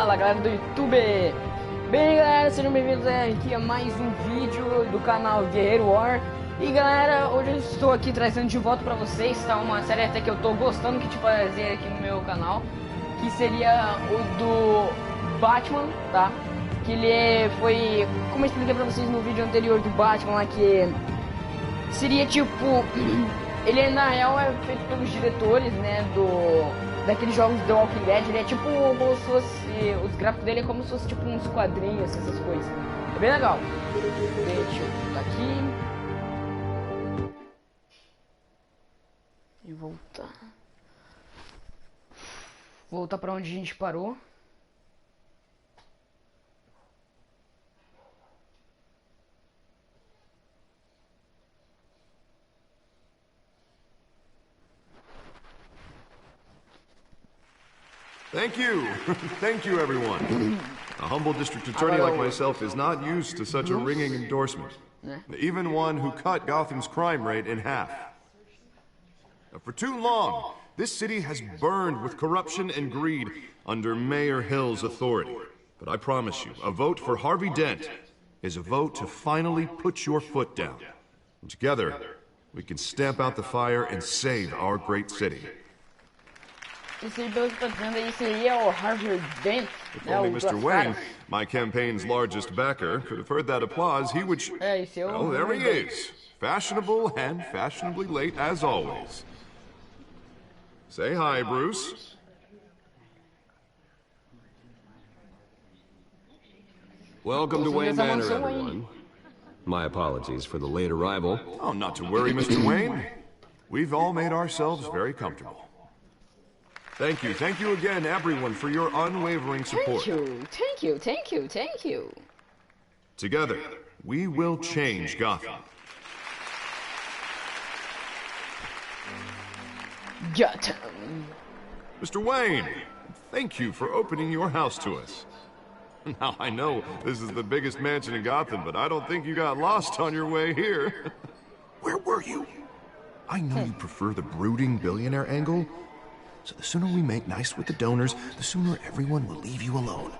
Fala Galera do YouTube. Bem galera, sejam bem-vindos aqui a mais um vídeo do canal Guerreiro War. E galera, hoje eu estou aqui trazendo de volta pra vocês, tá? Uma série até que eu tô gostando de fazer aqui no meu canal, que seria o do Batman, tá? Que ele foi, como eu expliquei pra vocês no vídeo anterior do Batman lá, que seria tipo, ele na real é feito pelos diretores, né, daqueles jogos do Walking Dead. Ele é tipo como se fosse, os gráficos dele é como se fosse tipo uns quadrinhos, essas coisas. É bem legal. Deixa eu botar aqui e voltar pra onde a gente parou. Thank you. Thank you, everyone. A humble district attorney like myself is not used to such a ringing endorsement. Even one who cut Gotham's crime rate in half. For too long, this city has burned with corruption and greed under Mayor Hill's authority. But I promise you, a vote for Harvey Dent is a vote to finally put your foot down. And together, we can stamp out the fire and save our great city. Esse aí, pelo que tá dizendo aí, seria o Harvey Dent. If only Mr. Wayne, my campaign's largest backer, could have heard that applause, he would... Oh, there he is. Fashionable and fashionably late as always. Say hi, Bruce. Welcome to Wayne Manor, everyone. My apologies for the late arrival. Oh, not to worry, Mr. Wayne. We've all made ourselves very comfortable. Thank you again, everyone, for your unwavering support. Thank you. Together, we will change Gotham. Gotham. Mr. Wayne, thank you for opening your house to us. Now, I know this is the biggest mansion in Gotham, but I don't think you got lost on your way here. Where were you? I know you prefer the brooding billionaire angle. So the sooner we make nice with the donors, the sooner everyone will leave you alone.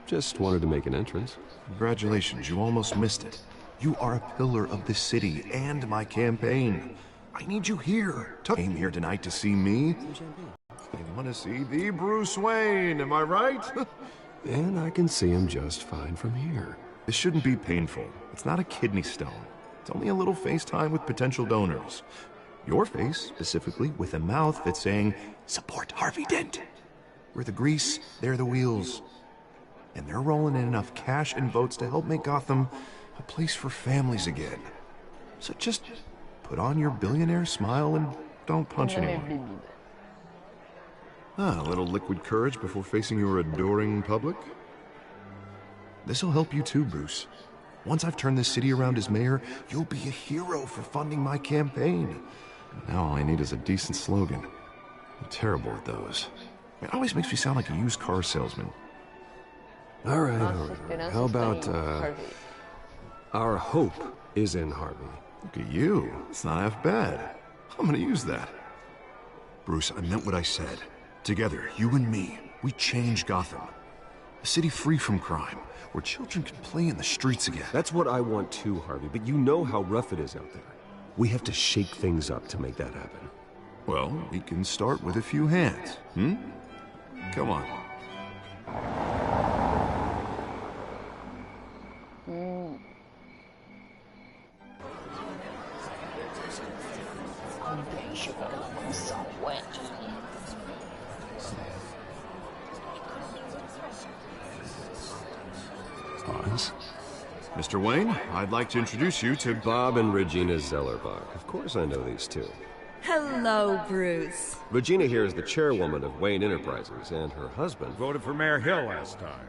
Just wanted to make an entrance. Congratulations, you almost missed it. You are a pillar of this city and my campaign. I need you here. Came here tonight to see me. You want to see the Bruce Wayne, am I right? And I can see him just fine from here. This shouldn't be painful. It's not a kidney stone. It's only a little FaceTime with potential donors. Your face, specifically, with a mouth that's saying, support Harvey Dent. We're the grease, they're the wheels. And they're rolling in enough cash and votes to help make Gotham a place for families again. So just put on your billionaire smile and don't punch anyone. A little liquid courage before facing your adoring public. This'll help you too, Bruce. Once I've turned this city around as mayor, you'll be a hero for funding my campaign. Now all I need is a decent slogan. I'm terrible at those. It always makes me sound like a used car salesman. All right. How about, our hope is in Harvey. Look at you. It's not half bad. I'm gonna use that. Bruce, I meant what I said. Together, you and me, we change Gotham. A city free from crime, where children can play in the streets again. That's what I want too, Harvey, but you know how rough it is out there. We have to shake things up to make that happen. Well, we can start with a few hands, Come on. Mr. Wayne, I'd like to introduce you to Bob and Regina Zellerbach. Of course I know these two. Hello, Bruce. Regina here is the chairwoman of Wayne Enterprises, and her husband voted for Mayor Hill last time.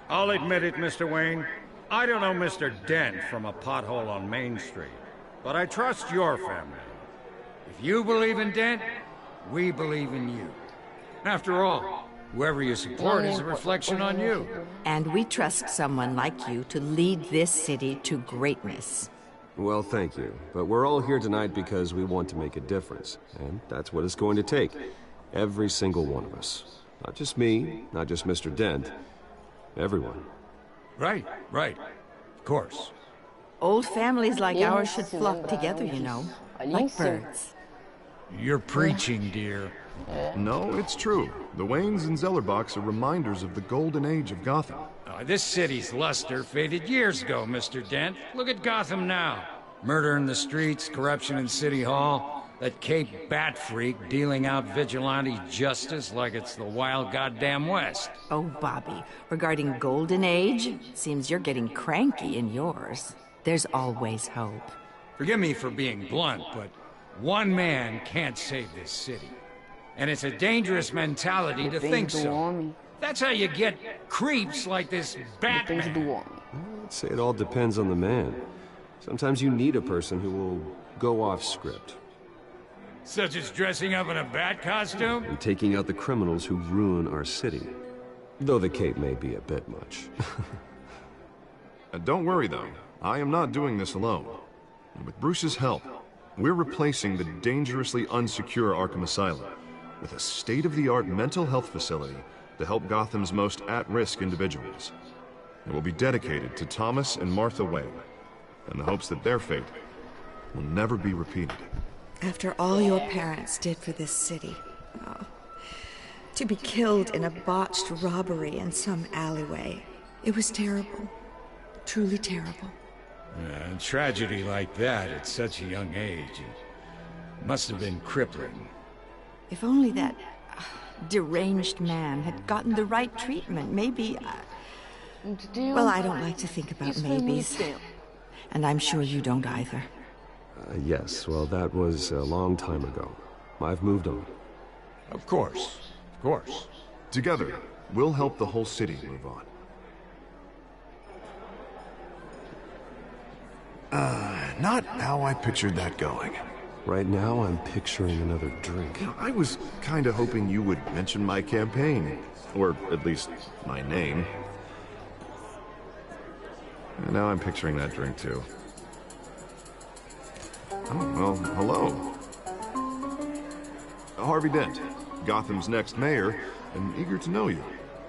I'll admit it, Mr. Wayne. I don't know Mr. Dent from a pothole on Main Street, but I trust your family. If you believe in Dent, we believe in you. After all, whoever you support is a reflection on you. And we trust someone like you to lead this city to greatness. Well, thank you. But we're all here tonight because we want to make a difference. And that's what it's going to take. Every single one of us. Not just me, not just Mr. Dent. Everyone. Right. Of course. Old families like ours should flock together, you know. Like birds. You're preaching, dear. No, it's true. The Waynes and Zellerbachs are reminders of the golden age of Gotham. This city's luster faded years ago, Mr. Dent. Look at Gotham now. Murder in the streets, corruption in City Hall, that Cape Bat freak dealing out vigilante justice like it's the wild goddamn West. Oh, Bobby, regarding Golden Age, seems you're getting cranky in yours. There's always hope. Forgive me for being blunt, but one man can't save this city. And it's a dangerous mentality to think so. That's how you get creeps like this Batman. I'd say it all depends on the man. Sometimes you need a person who will go off script. Such as dressing up in a bat costume? And taking out the criminals who ruin our city. Though the cape may be a bit much. Don't worry, though. I am not doing this alone. And with Bruce's help, we're replacing the dangerously unsecure Arkham Asylum with a state-of-the-art mental health facility to help Gotham's most at-risk individuals. It will be dedicated to Thomas and Martha Wayne, in the hopes that their fate will never be repeated. After all your parents did for this city, to be killed in a botched robbery in some alleyway, it was terrible. Truly terrible. A tragedy like that at such a young age, it must have been crippling. If only that deranged man had gotten the right treatment, maybe... Well, I don't like to think about maybes. And I'm sure you don't either. Yes, well, that was a long time ago. I've moved on. Of course. Together, we'll help the whole city move on. Not how I pictured that going. Right now, I'm picturing another drink. I was kinda hoping you would mention my campaign. Or at least, my name. And now I'm picturing that drink, too. Oh, well, hello. Harvey Dent, Gotham's next mayor, and eager to know you.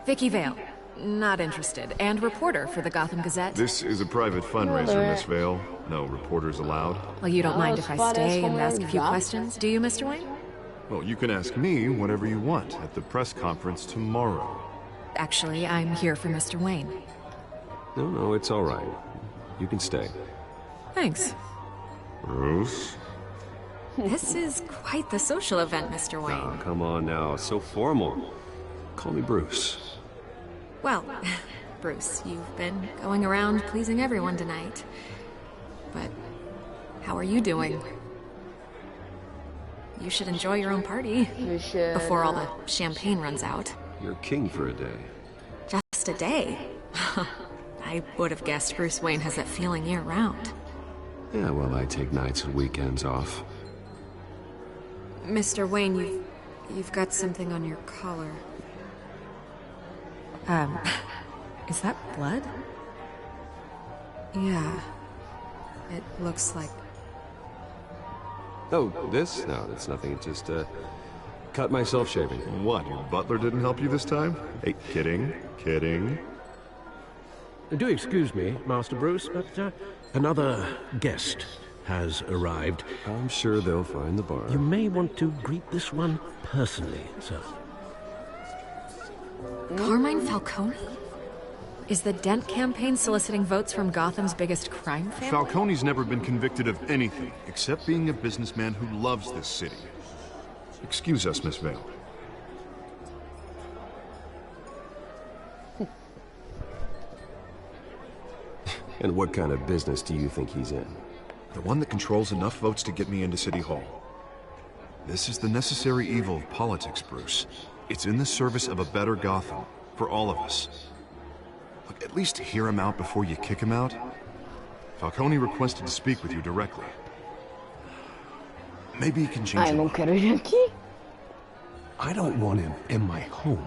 Vicky Vale. Not interested. And reporter for the Gotham Gazette. This is a private fundraiser, Miss Vale. No reporters allowed. Well, you don't mind if I stay and ask a few questions, do you, Mr. Wayne? Well, you can ask me whatever you want at the press conference tomorrow. Actually, I'm here for Mr. Wayne. No, it's all right. You can stay. Thanks. Bruce? This is quite the social event, Mr. Wayne. Oh, come on now. So formal. Call me Bruce. Well, Bruce, you've been going around pleasing everyone tonight. But how are you doing? You should enjoy your own party before all the champagne runs out. You're king for a day. Just a day? I would have guessed Bruce Wayne has that feeling year-round. Yeah, well, I take nights and weekends off. Mr. Wayne, you've got something on your collar. Is that blood? Yeah. It looks like... Oh, this? No, that's nothing. It just, cut myself shaving. What, your butler didn't help you this time? Hey, kidding. Do excuse me, Master Bruce, but another guest has arrived. I'm sure they'll find the bar. You may want to greet this one personally, sir. Carmine Falcone? Is the Dent campaign soliciting votes from Gotham's biggest crime family? Falcone's never been convicted of anything except being a businessman who loves this city. Excuse us, Miss Vale. And what kind of business do you think he's in? The one that controls enough votes to get me into City Hall. This is the necessary evil of politics, Bruce. It's in the service of a better Gotham, for all of us. Look, at least hear him out before you kick him out. Falcone requested to speak with you directly. Maybe he can change your mind. quero ir aqui. I don't want him in my home.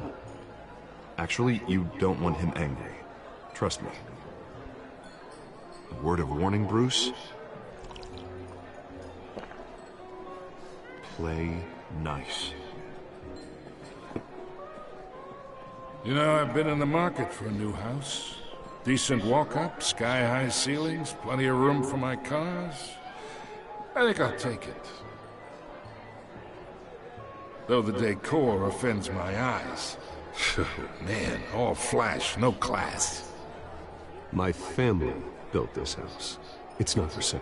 Actually, you don't want him angry. Trust me. A word of warning, Bruce. Play nice. You know, I've been in the market for a new house. Decent walk-up, sky-high ceilings, plenty of room for my cars. I think I'll take it. Though the decor offends my eyes. Man, all flash, no class. My family built this house. It's not for sale.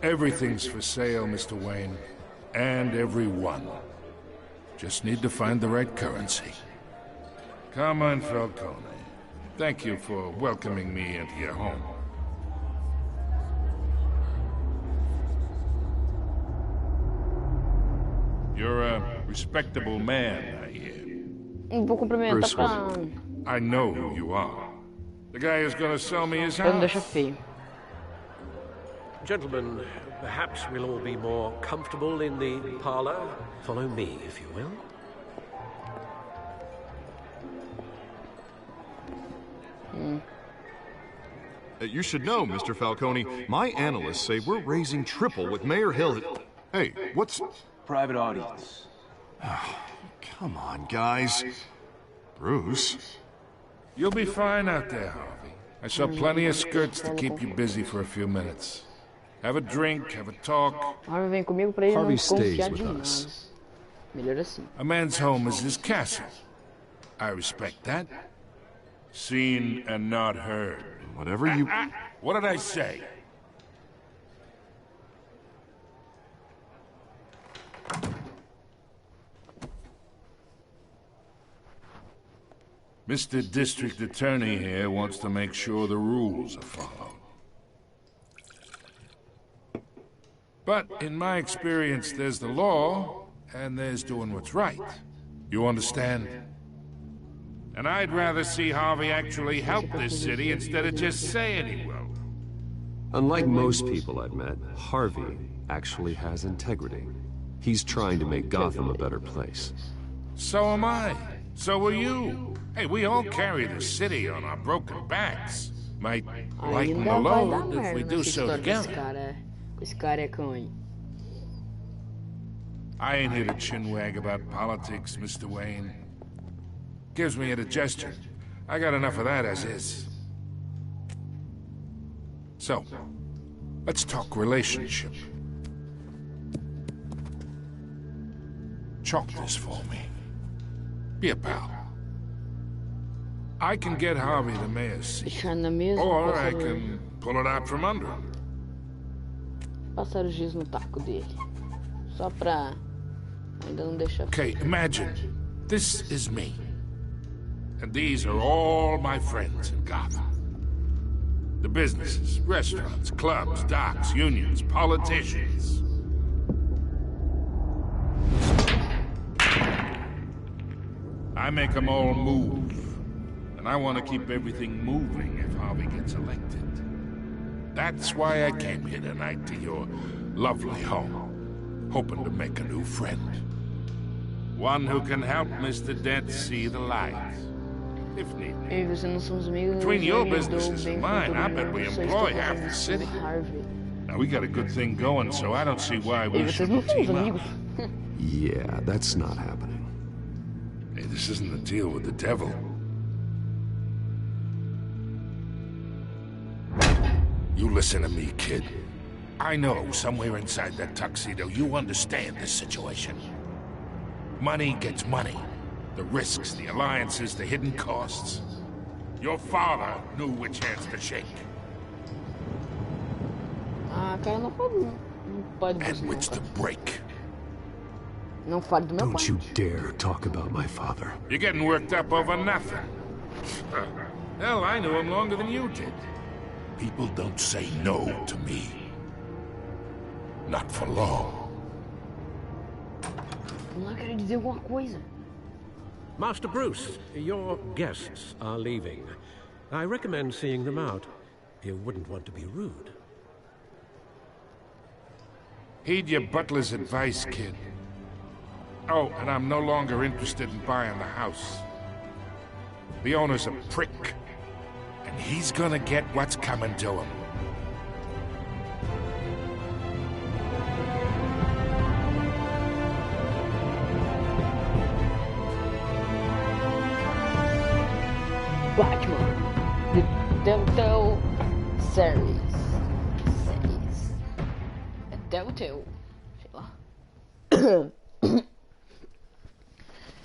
Everything's for sale, Mr. Wayne. And everyone. Just need to find the right currency. Come on, Falcone. Thank you for welcoming me into your home. You're a respectable man, I hear. Vou cumprimentar pra... I know who you are. The guy who's gonna sell me his Pra não deixar house. feio. Gentlemen, perhaps we'll all be more comfortable in the parlor. Follow me, if you will. You should know, Mr. Falcone, my analysts say we're raising triple with Mayor Hill. Hey, what's... Private audience. Come on, guys. Bruce? You'll be fine out there, Harvey. I saw plenty of skirts to keep you busy for a few minutes. Have a drink, have a talk. Harvey vem comigo pra ele não Harvey desconfiar stays de with nada. us. Melhor assim. A man's home is his castle. I respect that. Seen and not heard. Whatever you... What did I say? Mr. District Attorney here wants to make sure the rules are followed. But in my experience, there's the law, and there's doing what's right. You understand? And I'd rather see Harvey actually help this city instead of just saying he will. Unlike most people I've met, Harvey actually has integrity. He's trying to make Gotham a better place. So am I. So are you. Hey, we all carry the city on our broken backs. Might lighten the Ainda vai dar load if merda we do nessa so história desse together. cara. Esse carecão aí. I ain't here to chinwag about politics, Mr. Wayne. Gives me indigestion. I got enough of that as is. So, let's talk relationship. Chalk this for me. Be a pal. I can get Harvey the mayor's seat. Deixar na mesa. Or I can pull it out from under him. Passar o giz no taco dele. Só pra ainda não deixar. Okay, imagine. This is me. And these are all my friends in Gotham. The businesses, restaurants, clubs, docks, unions, politicians. I make them all move. And I want to keep everything moving if Harvey gets elected. That's why I came here tonight to your lovely home, hoping to make a new friend. One who can help Mr. Dent see the light, if need be. Eu e você não somos amigos. Between your eu dou businesses bem and com mine, todo I bet mundo, we só employ estou half fazendo the isso city. com Harvey. Now, we got a good thing going, so I don't see why E we vocês shouldn't não somos team amigos. up. Yeah, that's not happening. Hey, this isn't a deal with the devil. You listen to me, kid. I know somewhere inside that tuxedo you understand this situation. Money gets money. The risks, the alliances, the hidden costs. Your father knew which hands to shake. Ah, cara, não pode você And não, which to cara. break. Não fale do meu Don't pai. you dare talk about my father. You're getting worked up over nothing. Hell, I knew him longer than you did. People don't say no to me. Not for long. Não quero dizer alguma coisa. Master Bruce, your guests are leaving. I recommend seeing them out. You wouldn't want to be rude. Heed your butler's advice, kid. Oh, and I'm no longer interested in buying the house. The owner's a prick. And he's gonna get what's coming to him. Batman, The Telltale Series. É Telltale, sei lá.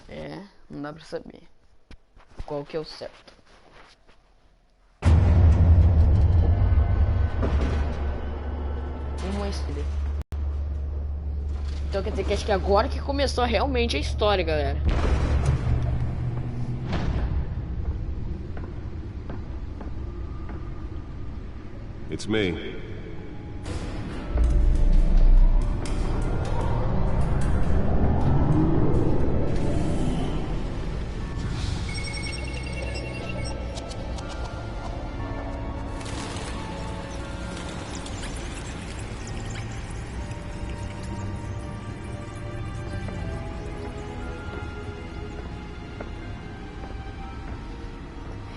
É, não dá pra saber qual que é o certo. Uma história. Então quer dizer que acho que agora que começou realmente a história, galera. It's me.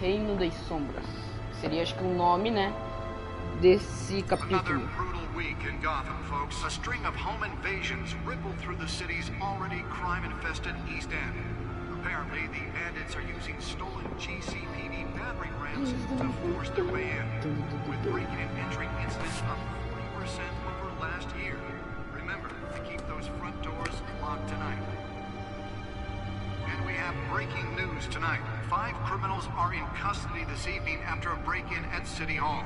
Reino das Sombras. Seria acho que o nome, né, desse capítulo. Another brutal week in Gotham, folks. A string of home invasions rippled through the city's already crime-infested East End. Apparently, the bandits are using stolen GCPD battering rams to force their way in, with breaking and entering incidents up 40% over last year. Remember to keep those front doors locked tonight. And we have breaking news tonight. 5 criminals are in custody this evening after a break-in at City Hall.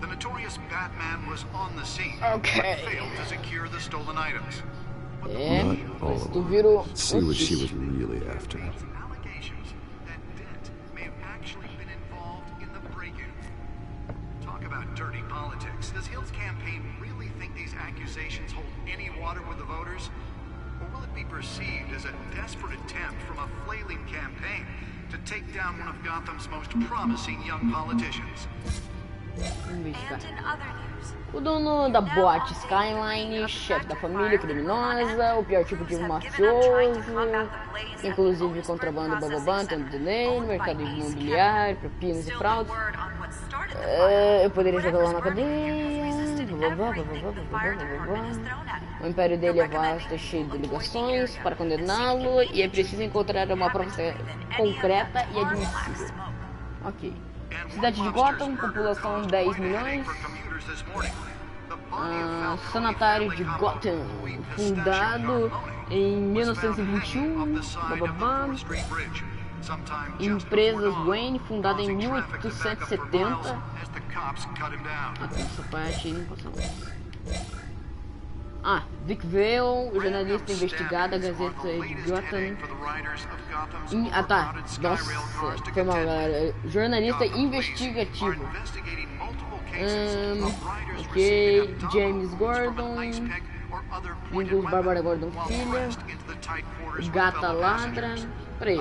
The notorious Batman was on the scene, but failed to secure the stolen items. É, Not all of tu virou. them. See what she was really after. Allegations that Dent may have actually been involved in the break-in. Talk about dirty politics. Does Hill's campaign really think these accusations hold any water with the voters? Or will it be perceived as a desperate attempt from a flailing campaign to take down one of Gotham's most promising young politicians? O dono da boate Skyline, chefe da família criminosa, o pior tipo de mafioso, inclusive contrabando bababá, tanto de lei, mercado imobiliário, propinas e fraudes. Eu poderia jogar lá na cadeia. O império dele é vasto, cheio de ligações para condená-lo e é preciso encontrar uma prova concreta e admissível. Ok. Cidade de Gotham, população 10 milhões. Sanatário de Gotham, fundado em 1921. Bababá. Empresas Wayne, fundada em 1870. Essa parte aí não passa mais. Vic Vale, jornalista investigada, Gazeta de Gotham. Nossa, foi mal, galera. Jornalista investigativo. Ok, James Gordon. Windows Bárbara Gordon filha. Gata ladra. Peraí.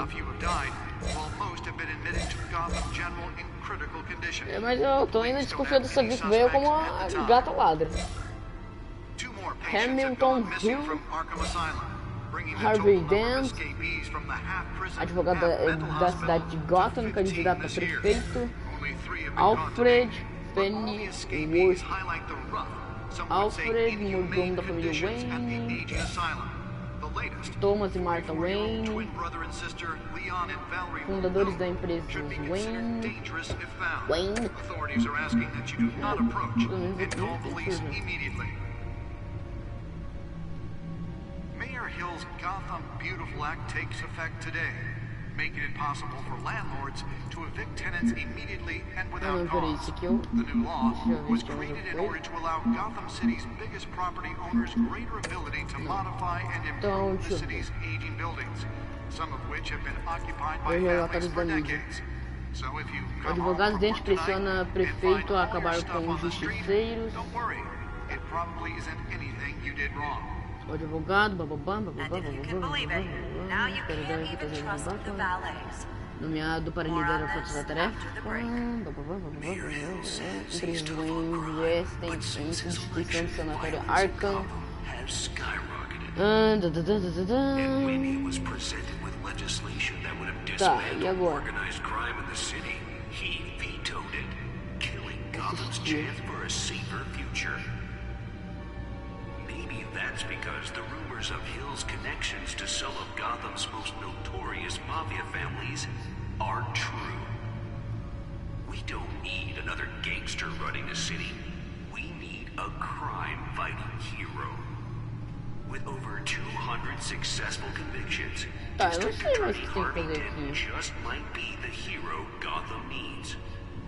Mas eu tô ainda desconfiando dessa Vic Vale como a gata ladra. Hamilton Hill, Harvey Dent, advogado da cidade de Gotham, candidato a prefeito. Alfred Pennyworth, Alfred, mordomo da família Wayne. Thomas e Martha Wayne, fundadores da empresa Wayne. Mayor Hill's Gotham Beautiful Act takes effect today, making it possible for landlords to evict tenants immediately and without cause. The new law was created in order to allow Gotham City's biggest property owners greater ability to modify and improve the city's aging buildings, some of which have been occupied by families for decades. So if you Advogado Dente pressiona prefeito a acabar com os justiceiros. don't worry, it probably isn't anything you did wrong. O advogado, nomeado para liderar a força da tarefa. Empresa Wayne West em substituição do sanatório Arkham. Tá, e agora? That's because the rumors of Hill's connections to some of Gotham's most notorious mafia families are true. We don't need another gangster running the city. We need a crime-fighting hero. With over 200 successful convictions, District Attorney Harvey Dent just might be the hero Gotham needs.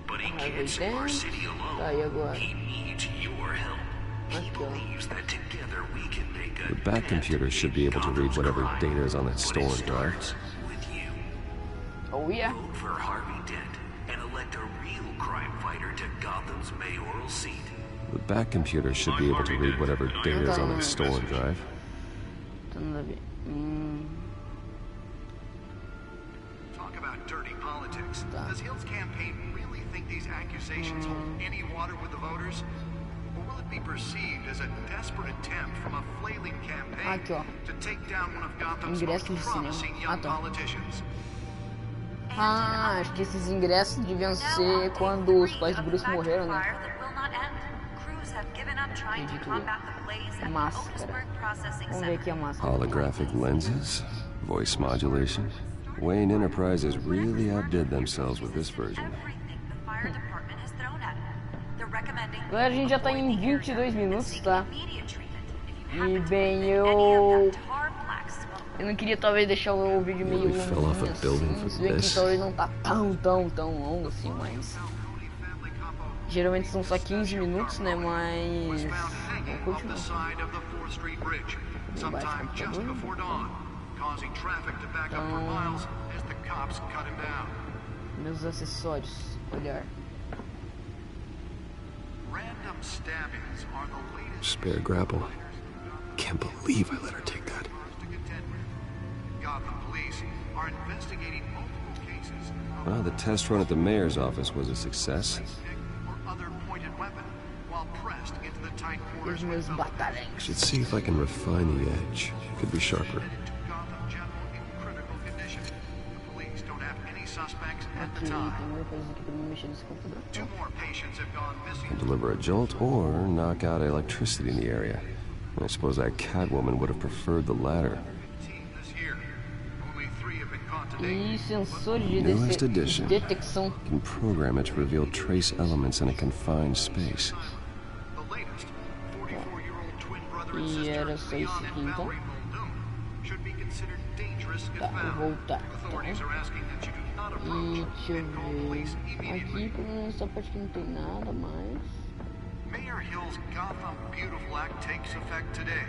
But he can't save our city alone. He needs your help. He believes that together we can make a The Bat computer should be able to read whatever data is on that stolen drive. Oh yeah. Vote for Harvey Dent and elect a real crime fighter to Gotham's mayoral seat. The Bat computer should be able to read whatever data is on that stolen drive. Talk about dirty politics. Does Hill's campaign really think these accusations hold any water with the voters? Or will it be perceived as a desperate attempt from a flailing campaign to take down one of Gotham's most promising young politicians? Ah, acho que esses ingressos deviam ser quando os pais do Bruce morreram, né? Máscara. Vamos ver aqui a máscara. Holographic lenses, voice modulation. Wayne Enterprises really outdid themselves with this version. Agora a gente já tá em 22 minutos, tá? E bem, eu não queria talvez deixar o vídeo meio longo assim. Se bem que talvez não tá tão longo assim, mas geralmente são só 15 minutos, né? Mas vou continuar. Então, meus acessórios, olhar. Spare grapple. Can't believe I let her take that. Well, the test run at the mayor's office was a success. Should see if I can refine the edge. Could be sharper. Can deliver a jolt or knock out electricity in the area. I suppose that Catwoman would have preferred the latter. E sensores de Newest edition. detecção. Can program it to reveal trace elements in a confined space. E era só isso aqui então. Tá, vou voltar. Tá. E deixa eu ver. Aqui, pelo menos essa parte que não tem nada mais. Mayor Hill's Gotham Beautiful Act takes effect today,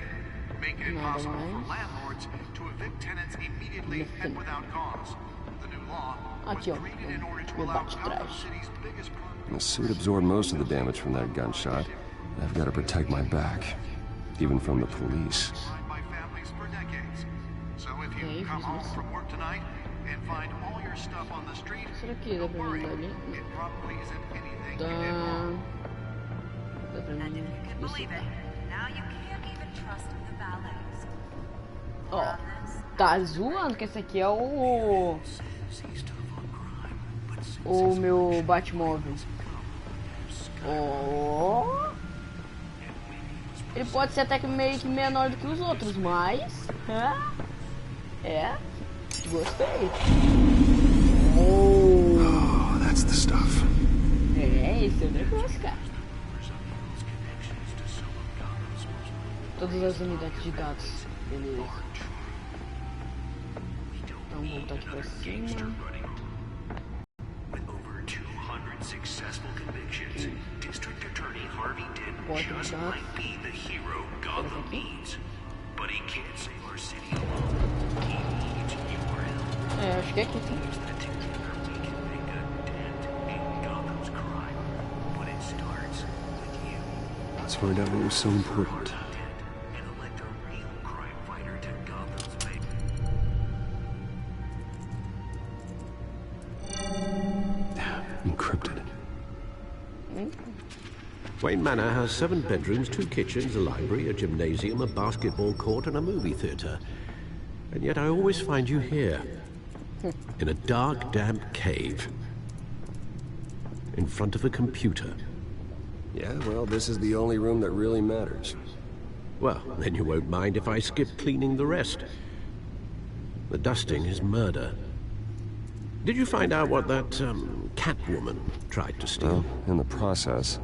making it possible for landlords to evict tenants immediately and without cause. The new law was created in order to allow Gotham City's biggest The suit absorbed most of the damage from that gunshot. I've got to protect my back, even from the police. by families for decades. So if you come home from work tonight and find all your stuff on the street, don't worry. It probably isn't anything you did wrong. And if you can believe it, now you can't even trust the valets. Ó, tá zoando que esse aqui é o meu Batmóvel. Ó, ele pode ser até que meio que menor do que os outros, mas gostei. Oh, that's the stuff. Esse é o negócio, cara. Todas as unidades de dados, beleza. Então vamos voltar aqui pra cima. Porta de dados. Acho que é aqui sim. Let's find out what was so important. Encrypted. Wayne Manor has 7 bedrooms, 2 kitchens, a library, a gymnasium, a basketball court, and a movie theater. And yet I always find you here, in a dark, damp cave, in front of a computer. Yeah, well, this is the only room that really matters. Well, then you won't mind if I skip cleaning the rest. The dusting is murder. Did you find out what that, Catwoman tried to steal? Well, in the process.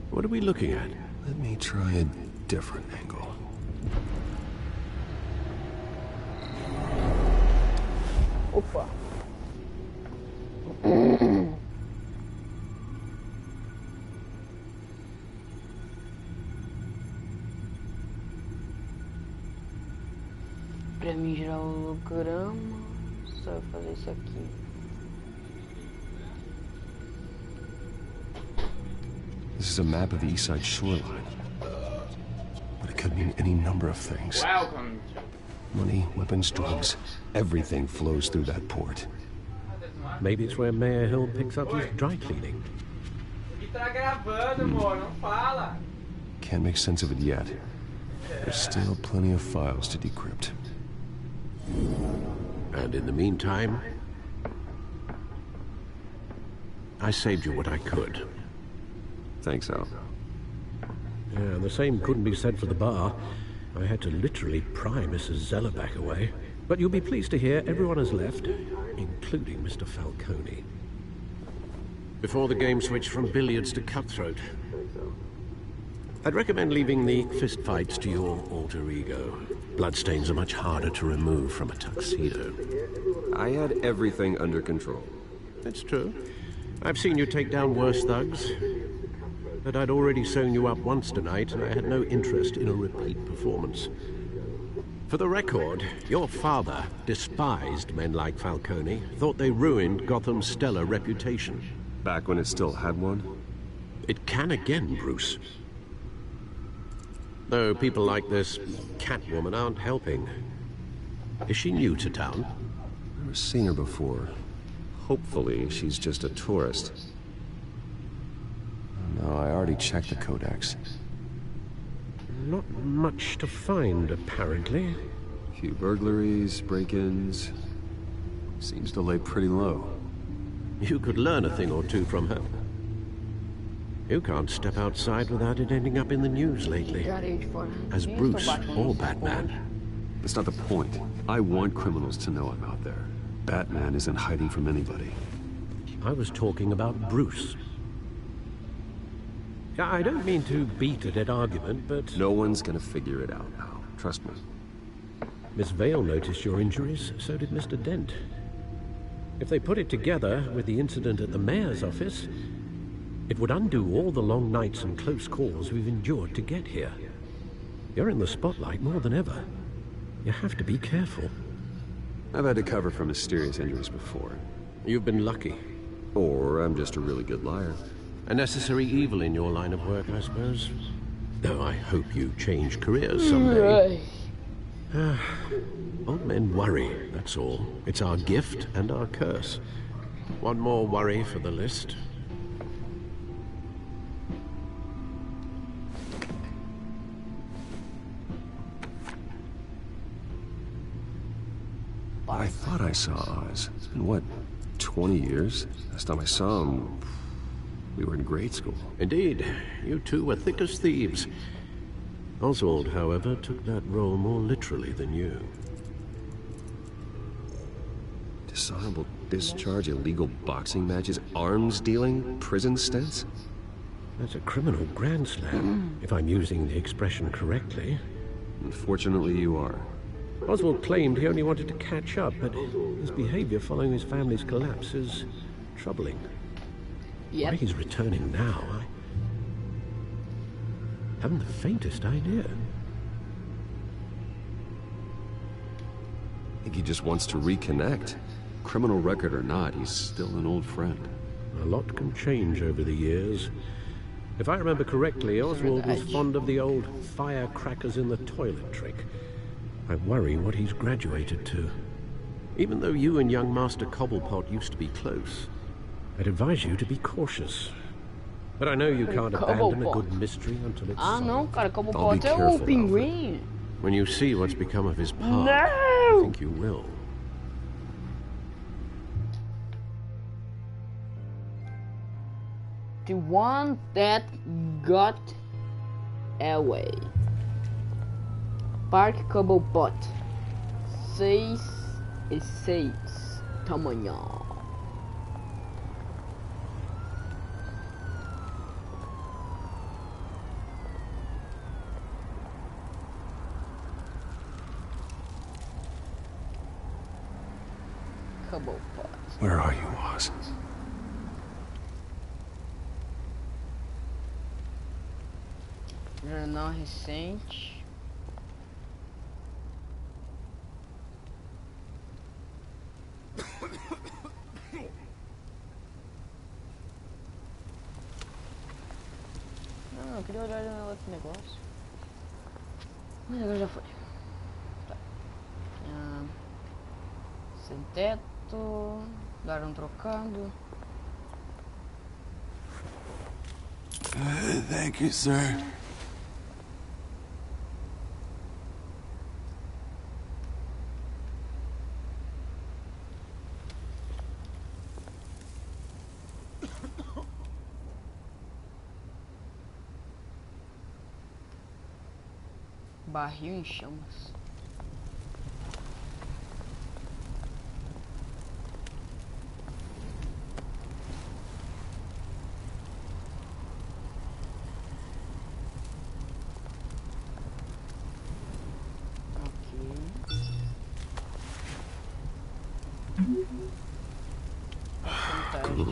What are we looking at? Let me try a different angle. Opa. Pra mim gerar o holograma, só eu fazer isso aqui. This is a map of the east side shoreline. But it could mean any number of things. Welcome. Money, weapons, drugs, everything flows through that port. Maybe it's where Mayor Hill picks up his dry cleaning. Can't make sense of it yet. There's still plenty of files to decrypt. And in the meantime, I saved you what I could. Thanks, Al. Yeah, the same couldn't be said for the bar. I had to literally pry Mrs. Zellerback away. But you'll be pleased to hear everyone has left, including Mr. Falcone. Before the game switched from billiards to cutthroat. I'd recommend leaving the fistfights to your alter ego. Bloodstains are much harder to remove from a tuxedo. I had everything under control. It's true. I've seen you take down worse thugs. But I'd already sewn you up once tonight, and I had no interest in a repeat performance. For the record, your father despised men like Falcone, thought they ruined Gotham's stellar reputation. Back when it still had one? It can again, Bruce. Though people like this Catwoman aren't helping. Is she new to town? Never seen her before. Hopefully, she's just a tourist. No, I already checked the codex. Not much to find, apparently. A few burglaries, break-ins. Seems to lay pretty low. You could learn a thing or two from her. You can't step outside without it ending up in the news lately. As Bruce or Batman. That's not the point. I want criminals to know I'm out there. Batman isn't hiding from anybody. I was talking about Bruce. I don't mean to beat a dead argument, but... No one's gonna figure it out now. Trust me. Miss Vale noticed your injuries, so did Mr. Dent. If they put it together with the incident at the mayor's office, it would undo all the long nights and close calls we've endured to get here. You're in the spotlight more than ever. You have to be careful. I've had to cover for mysterious injuries before. You've been lucky. Or I'm just a really good liar. A necessary evil in your line of work, I suppose. Though I hope you change careers someday. Old men worry, that's all. It's our gift and our curse. One more worry for the list. I thought I saw Oz. It's been, what, 20 years? Last time I saw him, we were in grade school. Indeed. You two were thick as thieves. Oswald, however, took that role more literally than you. Dishonorable discharge, illegal boxing matches, arms dealing, prison stints? That's a criminal grand slam, if I'm using the expression correctly. Unfortunately, you are. Oswald claimed he only wanted to catch up, but his behavior following his family's collapse is troubling. Why he's returning now, I haven't the faintest idea. I think he just wants to reconnect. Criminal record or not, he's still an old friend. A lot can change over the years. If I remember correctly, Oswald was fond of the old firecrackers in the toilet trick. I worry what he's graduated to. Even though you and young Master Cobblepot used to be close, I'd advise you to be cautious. But I know you can't abandon a good mystery until it's solved. Não, cara, Cobblepot é o pinguim. When you see what's become of his past, I think you will. The one that got away. Park Cobblepot 6 e 6. Até amanhã. Acabou, pode. Where are you, Oz? Jornal recente. Não, eu queria olhar no outro negócio. Mas agora já foi. Tá. Sem teto. Dar um trocado. Thank you, sir. Barril em chamas.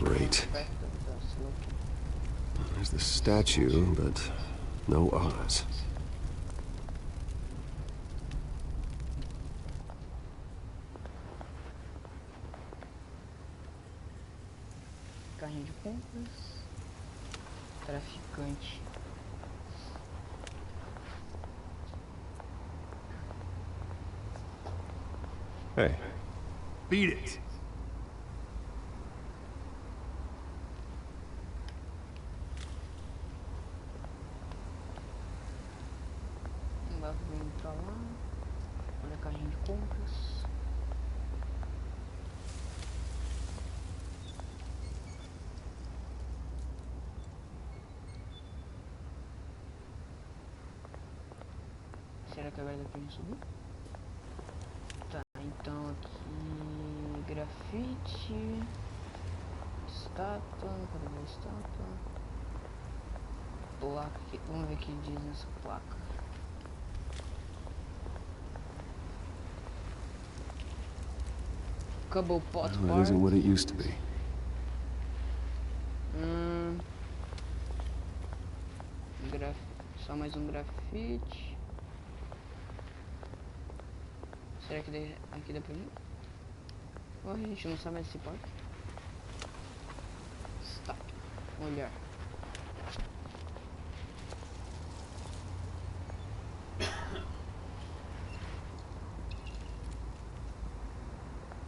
Great. There's the statue, but no Oz. Carrinho de compras. Traficante. Hey. Beat it. Vem pra lá. Olha, carrinho de compras. Será que agora dá pra gente subir? Tá, então aqui grafite, estátua, cadê a estátua? Placa, vamos ver o que diz nessa placa. Couple pot Well, it isn't what it used to be. Só mais um grafite. Será que aqui dá pra ir? Oh, a gente não sabe mais se pode. Está. Olhar.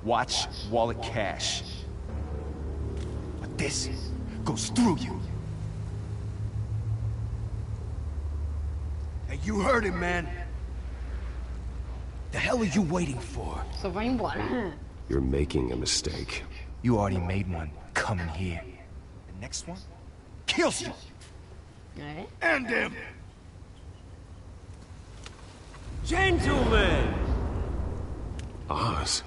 Watch wallet cash. But this goes through you. Hey, you heard it, man. The hell are you waiting for? Só vai embora. You're making a mistake. You already made one coming here. The next one kills you. É? End him. Gentlemen! Oz.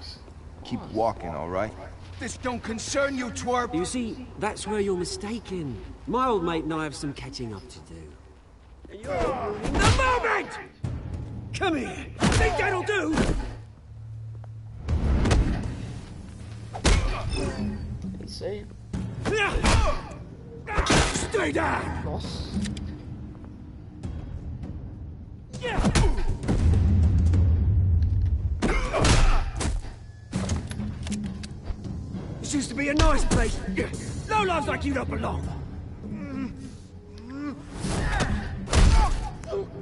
Keep walking, all right? This don't concern you, twerp. You see, that's where you're mistaken. My old mate and I have some catching up to do. And you're ruining the moment! Come here! Think that'll do? É isso aí. Stay down! Nossa. This used to be a nice place. No lives like you don't belong.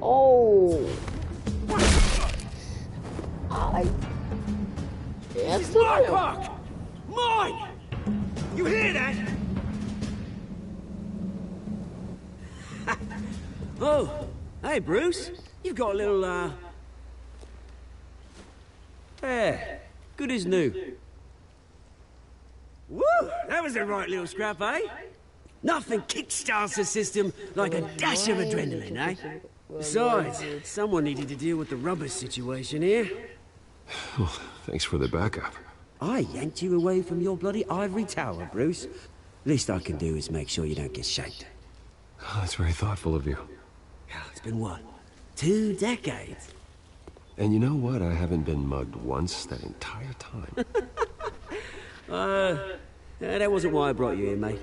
Oh. Ai. It's my park! Mine! You hear that? Oh, hey Bruce. You've got a little, Yeah, good as new. Woo! That was a right little scrap, eh? Nothing kickstarts the system like a dash of adrenaline, eh? Besides, someone needed to deal with the rubber situation here. Well, thanks for the backup. I yanked you away from your bloody ivory tower, Bruce. Least I can do is make sure you don't get shanked. Oh, that's very thoughtful of you. It's been what? 2 decades? And you know what? I haven't been mugged once that entire time. That wasn't why I brought you here, mate.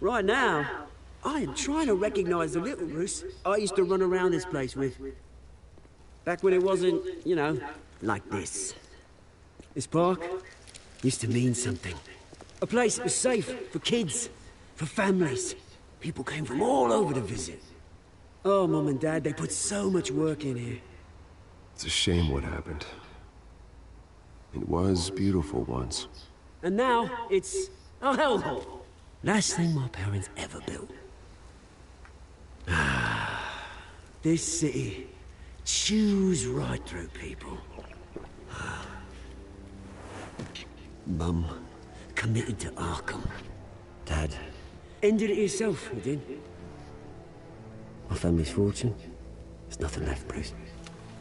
Right now, I am trying to recognize the little Bruce I used to run around this place with. Back when it wasn't, you know, like this. This park used to mean something. A place that was safe for kids, for families. People came from all over to visit. Oh, Mum and Dad, they put so much work in here. It's a shame what happened. It was beautiful once. And now, it's a hellhole. Last thing my parents ever built. This city chews right through people. Mum committed to Arkham. Dad ended it yourself, you did. My family's fortune. There's nothing left, Bruce.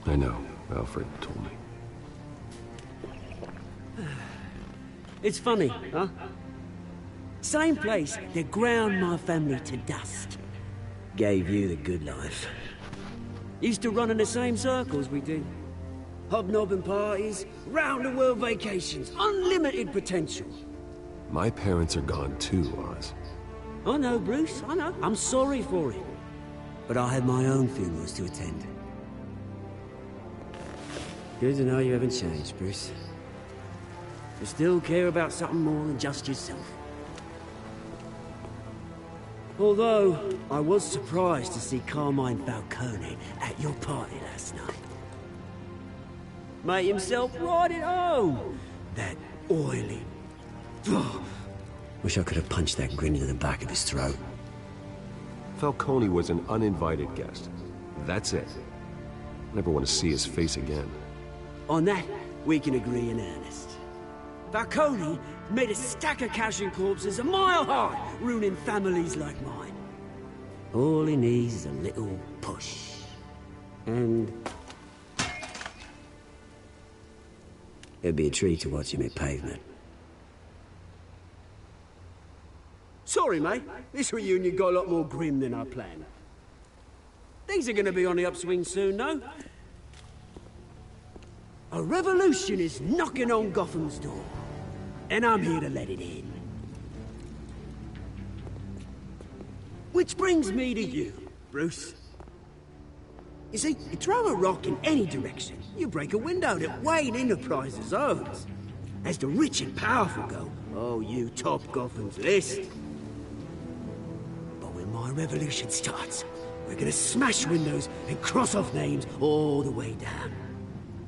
I know. Alfred told me. It's funny, huh? Same place that ground my family to dust. Gave you the good life. Used to run in the same circles we did. Hobnobbing parties, round-the-world vacations, unlimited potential. My parents are gone too, Oz. I know, Bruce, I know. I'm sorry for it. But I have my own funerals to attend. Good to know you haven't changed, Bruce. You still care about something more than just yourself. Although, I was surprised to see Carmine Falcone at your party last night. Made himself right at home. That oily... Wish I could have punched that grin into the back of his throat. Falcone was an uninvited guest. That's it. Never want to see his face again. On that, we can agree in earnest. Falcone made a stack of cashing corpses a mile high, ruining families like mine. All he needs is a little push. And... it'd be a treat to watch him hit pavement. Sorry, mate. This reunion got a lot more grim than I planned. Things are gonna be on the upswing soon, though. A revolution is knocking on Gotham's door. And I'm here to let it in. Which brings me to you, Bruce. You see, you throw a rock in any direction, you break a window that Wayne Enterprises owns. As the rich and powerful go, oh, you top Gotham's list. But when my revolution starts, we're gonna smash windows and cross off names all the way down.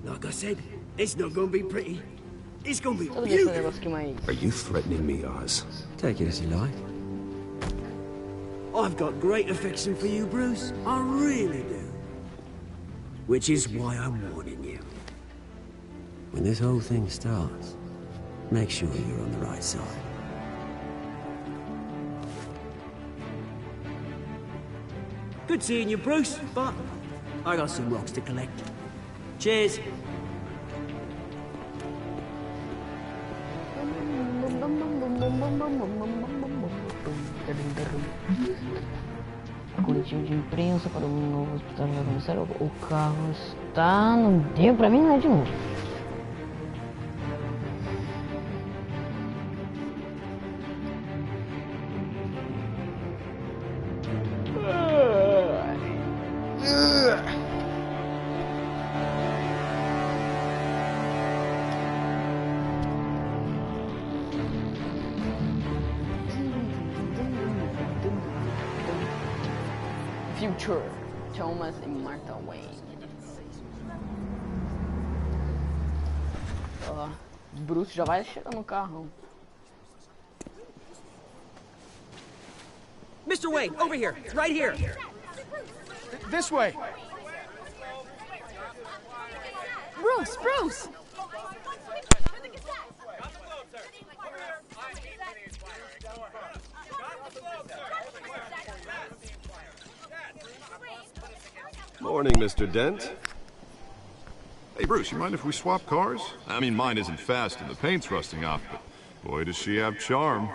Like I said, it's not gonna be pretty. It's gonna be beautiful. Are you threatening me, Oz? Take it as you like. I've got great affection for you, Bruce. I really do. Which is why I'm warning you. When this whole thing starts, make sure you're on the right side. Good seeing you, Bruce, but I got some rocks to collect. Cheers. Coletiva de imprensa para um novo hospital vai começar. O carro está... Não deu pra mim, não é de novo. Future, Thomas e Martha Wayne. Ó, Bruce já vai chegar no carrão. Mr. Wayne, over here, right here. This way. Bruce! Morning, Mr. Dent. Hey, Bruce, you mind if we swap cars? I mean, mine isn't fast and the paint's rusting off, but boy, does she have charm.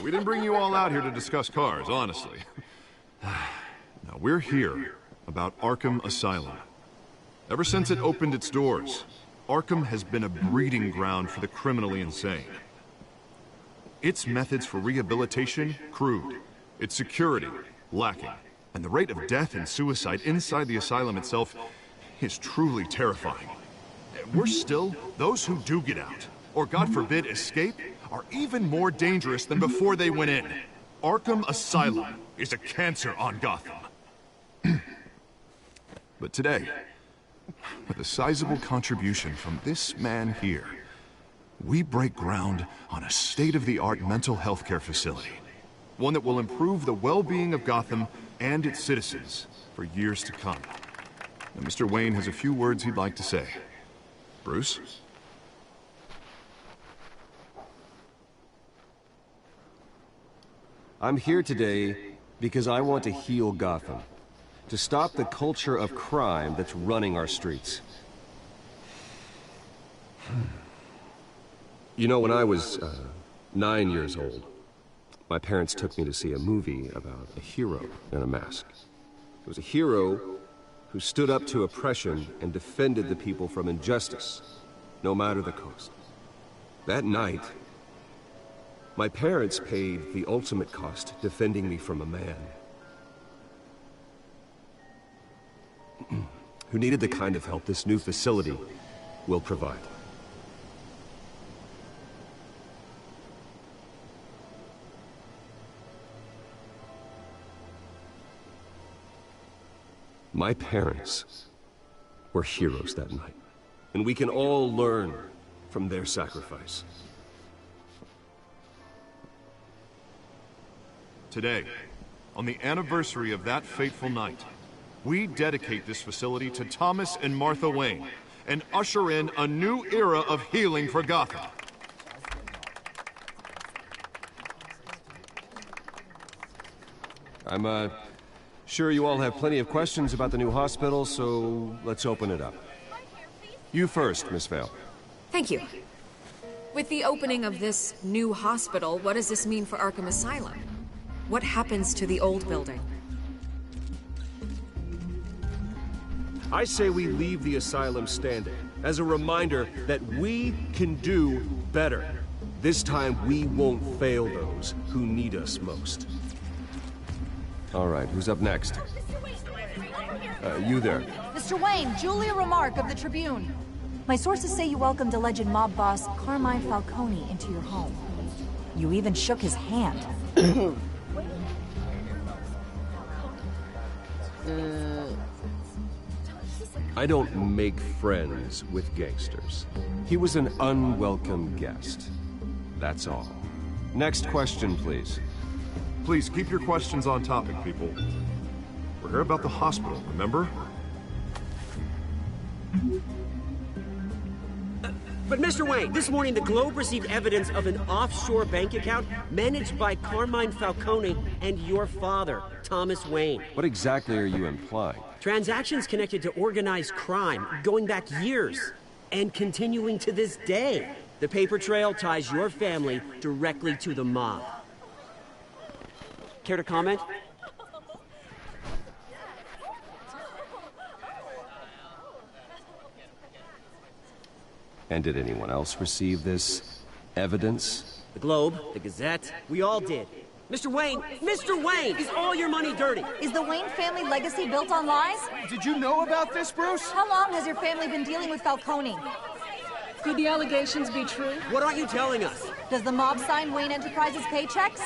We didn't bring you all out here to discuss cars, honestly. Now, we're here about Arkham Asylum. Ever since it opened its doors, Arkham has been a breeding ground for the criminally insane. Its methods for rehabilitation, crude. Its security, lacking. And the rate of death and suicide inside the asylum itself is truly terrifying. Worse still, those who do get out, or God forbid escape, are even more dangerous than before they went in. Arkham Asylum is a cancer on Gotham. But today, with a sizable contribution from this man here, we break ground on a state-of-the-art mental health care facility. One that will improve the well-being of Gotham and its citizens for years to come. Now, Mr. Wayne has a few words he'd like to say. Bruce? I'm here today because I want to heal Gotham. To stop the culture of crime that's running our streets. You know, when I was 9 years old, my parents took me to see a movie about a hero in a mask. It was a hero who stood up to oppression and defended the people from injustice, no matter the cost. That night, my parents paid the ultimate cost defending me from a man who needed the kind of help this new facility will provide. My parents were heroes that night, and we can all learn from their sacrifice. Today, on the anniversary of that fateful night, we dedicate this facility to Thomas and Martha Wayne and usher in a new era of healing for Gotham. I'm sure you all have plenty of questions about the new hospital, so let's open it up. You first, Miss Vale. Thank you. With the opening of this new hospital, what does this mean for Arkham Asylum? What happens to the old building? I say we leave the asylum standing, as a reminder that we can do better. This time, we won't fail those who need us most. All right, who's up next? You there. Mr. Wayne, Julia Remark of the Tribune. My sources say you welcomed alleged mob boss Carmine Falcone into your home. You even shook his hand. I don't make friends with gangsters. He was an unwelcome guest. That's all. Next question, please. Please, keep your questions on topic, people. We're here about the hospital, remember? But Mr. Wayne, this morning the Globe received evidence of an offshore bank account managed by Carmine Falcone and your father, Thomas Wayne. What exactly are you implying? Transactions connected to organized crime going back years and continuing to this day. The paper trail ties your family directly to the mob. Care to comment? And did anyone else receive this evidence? The Globe, the Gazette, we all did. Mr. Wayne, is all your money dirty? Is the Wayne family legacy built on lies? Did you know about this, Bruce? How long has your family been dealing with Falcone? Could the allegations be true? What aren't you telling us? Does the mob sign Wayne Enterprises paychecks?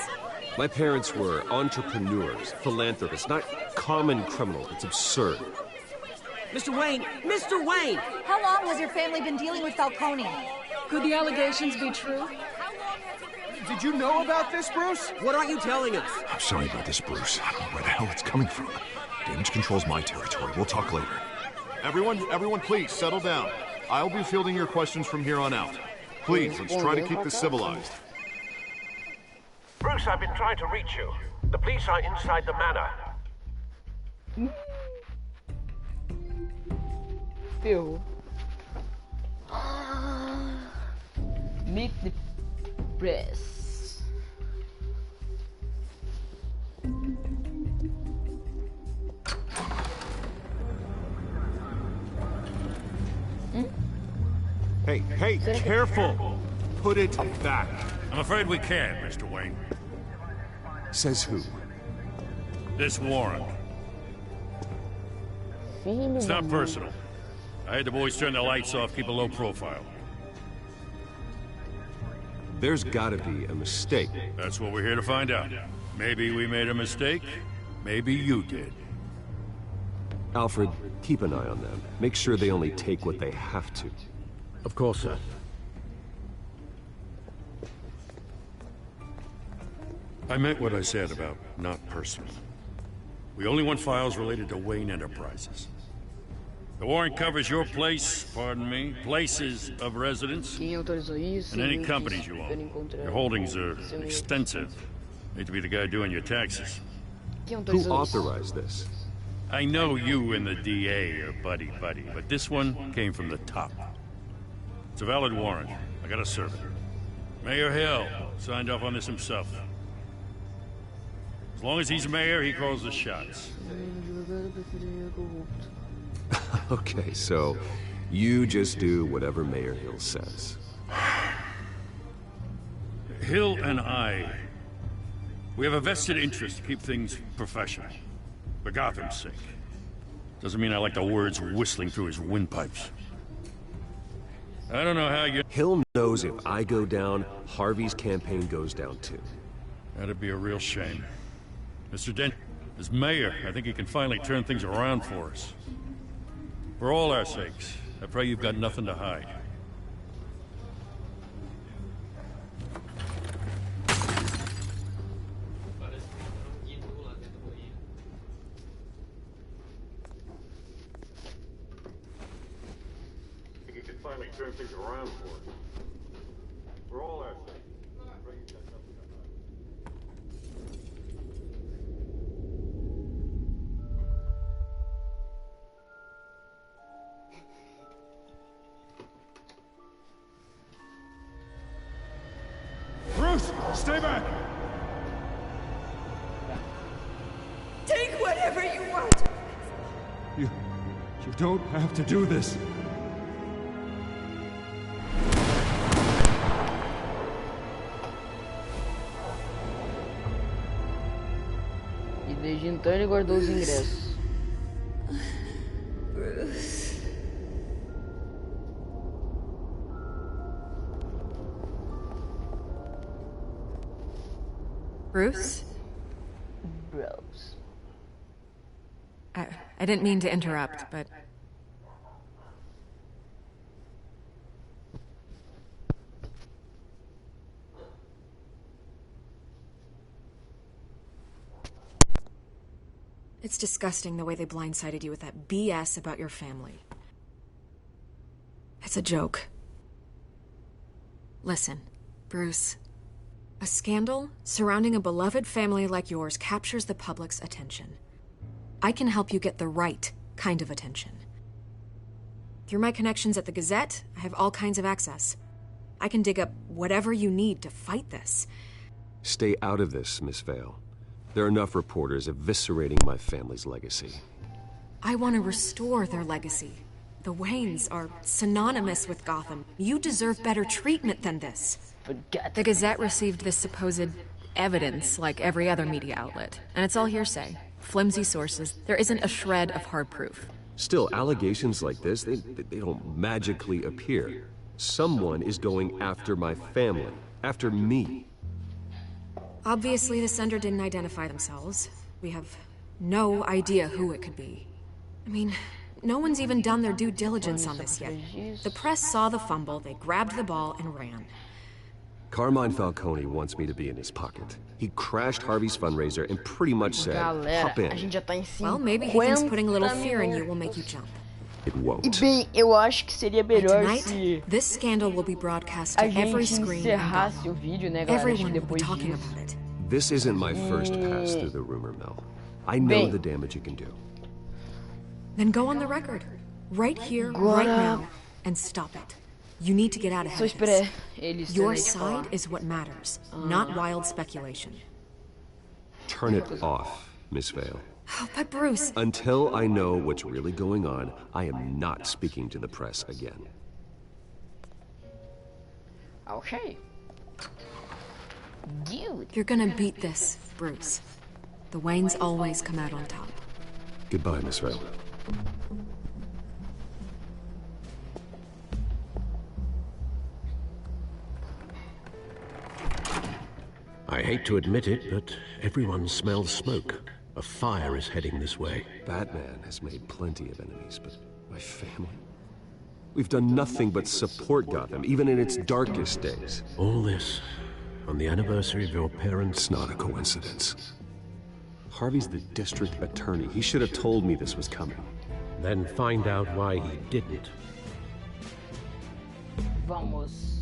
My parents were entrepreneurs, philanthropists, not common criminals. It's absurd. Mr. Wayne! How long has your family been dealing with Falcone? Could the allegations be true? Did you know about this, Bruce? What aren't you telling us? I'm sorry about this, Bruce. I don't know where the hell it's coming from. Damage control's my territory. We'll talk later. Everyone, please, settle down. I'll be fielding your questions from here on out. Please, let's try to keep this civilized. Bruce, I've been trying to reach you. The police are inside the manor. ferrou. Meet the press. Hey, careful! Put it back. I'm afraid we can't, Mr. Wayne. Says who? This warrant. It's not personal. I had the boys turn the lights off, keep a low profile. There's gotta be a mistake. That's what we're here to find out. Maybe we made a mistake. Maybe you did. Alfred, keep an eye on them. Make sure they only take what they have to. Of course, sir. I meant what I said about not personal. We only want files related to Wayne Enterprises. The warrant covers your pardon me, places of residence, and any companies you own. Your holdings are extensive. Hate to be the guy doing your taxes. Who authorized this? I know you and the DA are buddy-buddy, but this one came from the top. It's a valid warrant. I gotta serve it. Mayor Hill signed off on this himself. As long as he's mayor, he calls the shots. Okay, so you just do whatever Mayor Hill says. Hill and we have a vested interest to keep things professional. For Gotham's sake. Doesn't mean I like the words whistling through his windpipes. I don't know how you... Hill knows if I go down, Harvey's campaign goes down too. That'd be a real shame. Mr. Dent, as mayor, I think he can finally turn things around for us. For all our sakes, I pray you've got nothing to hide. Finally turn things around for us. For all our sakes. Bruce, stay back! Take whatever you want! You don't have to do this. Desde então ele guardou os ingressos. Bruce. Bruce? Bruce. I didn't mean to interrupt, but... It's disgusting the way they blindsided you with that BS about your family. It's a joke. Listen, Bruce. A scandal surrounding a beloved family like yours captures the public's attention. I can help you get the right kind of attention. Through my connections at the Gazette, I have all kinds of access. I can dig up whatever you need to fight this. Stay out of this, Miss Vale. There are enough reporters eviscerating my family's legacy. I want to restore their legacy. The Waynes are synonymous with Gotham. You deserve better treatment than this. The Gazette received this supposed evidence like every other media outlet, and it's all hearsay. Flimsy sources. There isn't a shred of hard proof. Still, allegations like this, they don't magically appear. Someone is going after my family, after me. Obviously, the sender didn't identify themselves. We have no idea who it could be. I mean, no one's even done their due diligence on this yet. The press saw the fumble, they grabbed the ball and ran. Carmine Falcone wants me to be in his pocket. He crashed Harvey's fundraiser and pretty much said, hop in. Well, maybe he thinks putting a little fear in you will make you jump. It won't. E bem, eu acho que seria melhor se this scandal will be broadcast to a every gente screen. encerrasse o vídeo, né, galera? Everyone will be Depois talking disso. about it. This isn't my first pass through the rumor mill. I know the damage it can do. Then go on the record. Right here, right now, and stop it. You need to get out ahead of this. Your side is what matters, not wild speculation. Turn it off, Miss Vale. Oh, but Bruce... Until I know what's really going on, I am not speaking to the press again. Okay. Dude. You're gonna beat this, Bruce. The Waynes always come out on top. Goodbye, Miss Vale. I hate to admit it, but everyone smells smoke. A fire is heading this way. Batman has made plenty of enemies, but my family? We've done nothing but support Gotham, even in its darkest days. All this on the anniversary of your parents'... It's not a coincidence. Harvey's the district attorney. He should have told me this was coming. Then find out why he didn't. Vamos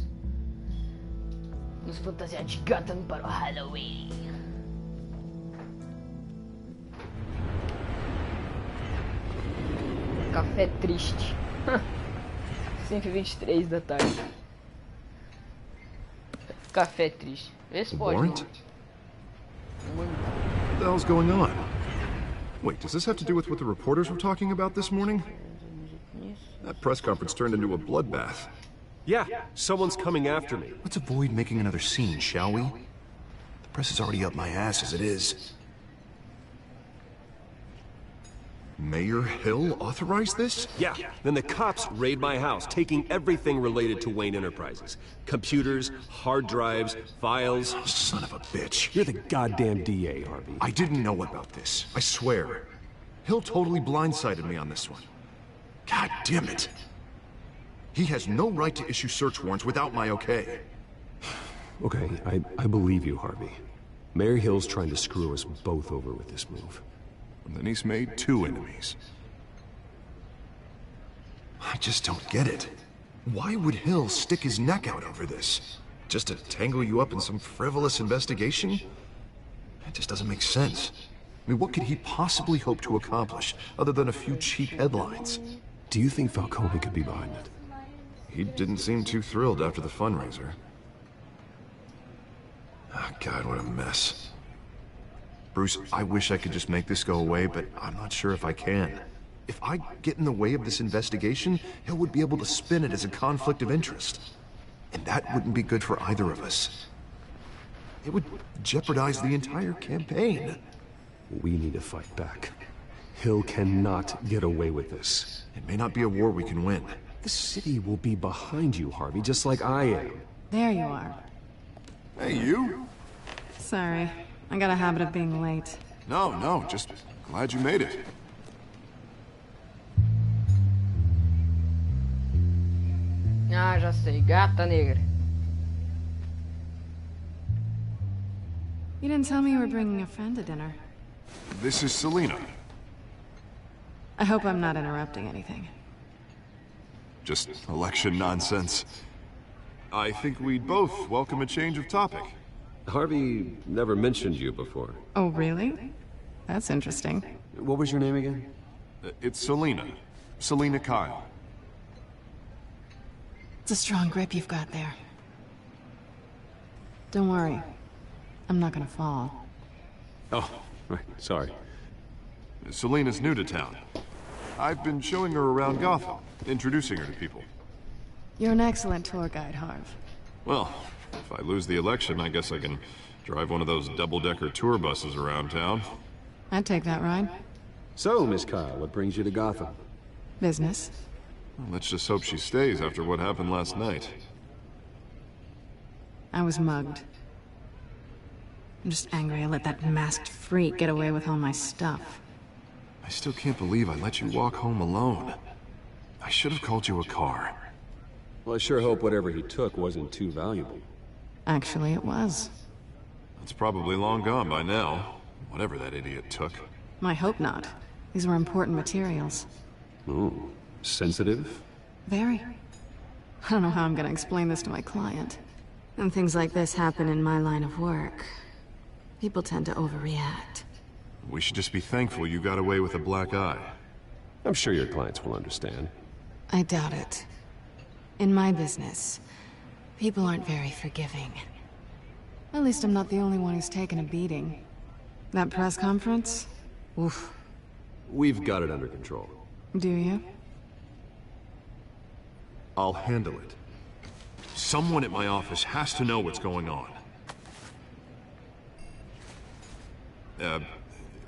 nos fantasiar de Gotham para o Halloween. Café triste. 5h23 da tarde. Café triste. Esse pode. Warrant? What the hell's going on? Wait, does this have to do with what the reporters were talking about this morning? That press conference turned into a bloodbath. Yeah, someone's coming after me. Let's avoid making another scene, shall we? The press is already up my ass as it is. Mayor Hill authorized this? Yeah, then the cops raid my house, taking everything related to Wayne Enterprises. Computers, hard drives, files. Oh, son of a bitch. You're the goddamn DA, Harvey. I didn't know about this, I swear. Hill totally blindsided me on this one. God damn it. He has no right to issue search warrants without my okay. Okay, I believe you, Harvey. Mayor Hill's trying to screw us both over with this move. And then he's made 2 enemies. I just don't get it. Why would Hill stick his neck out over this? Just to tangle you up in some frivolous investigation? It just doesn't make sense. I mean, what could he possibly hope to accomplish other than a few cheap headlines? Do you think Falcone could be behind it? He didn't seem too thrilled after the fundraiser. Oh, God, what a mess. Bruce, I wish I could just make this go away, but I'm not sure if I can. If I get in the way of this investigation, Hill would be able to spin it as a conflict of interest. And that wouldn't be good for either of us. It would jeopardize the entire campaign. We need to fight back. Hill cannot get away with this. It may not be a war we can win. The city will be behind you, Harvey, just like I am. There you are. Hey, you? Sorry. I got a habit of being late. No, just glad you made it. Ah, já sei. Gata negra. You didn't tell me you were bringing a friend to dinner. This is Selina. I hope I'm not interrupting anything. Just election nonsense. I think we'd both welcome a change of topic. Harvey never mentioned you before. Oh, really? That's interesting. What was your name again? It's Selina. Selina Kyle. It's a strong grip you've got there. Don't worry. I'm not gonna fall. Oh, right. Sorry. Selina's new to town. I've been showing her around Gotham, introducing her to people. You're an excellent tour guide, Harv. Well, if I lose the election, I guess I can drive one of those double-decker tour buses around town. I'd take that ride. So, Miss Kyle, what brings you to Gotham? Business. Well, let's just hope she stays after what happened last night. I was mugged. I'm just angry I let that masked freak get away with all my stuff. I still can't believe I let you walk home alone. I should have called you a car. Well, I sure hope whatever he took wasn't too valuable. Actually, it was. It's probably long gone by now, whatever that idiot took. I hope not. These were important materials. Ooh, sensitive? Very. I don't know how I'm gonna explain this to my client. When things like this happen in my line of work, people tend to overreact. We should just be thankful you got away with a black eye. I'm sure your clients will understand. I doubt it. In my business, people aren't very forgiving. At least I'm not the only one who's taken a beating. That press conference? Oof. We've got it under control. Do you? I'll handle it. Someone at my office has to know what's going on.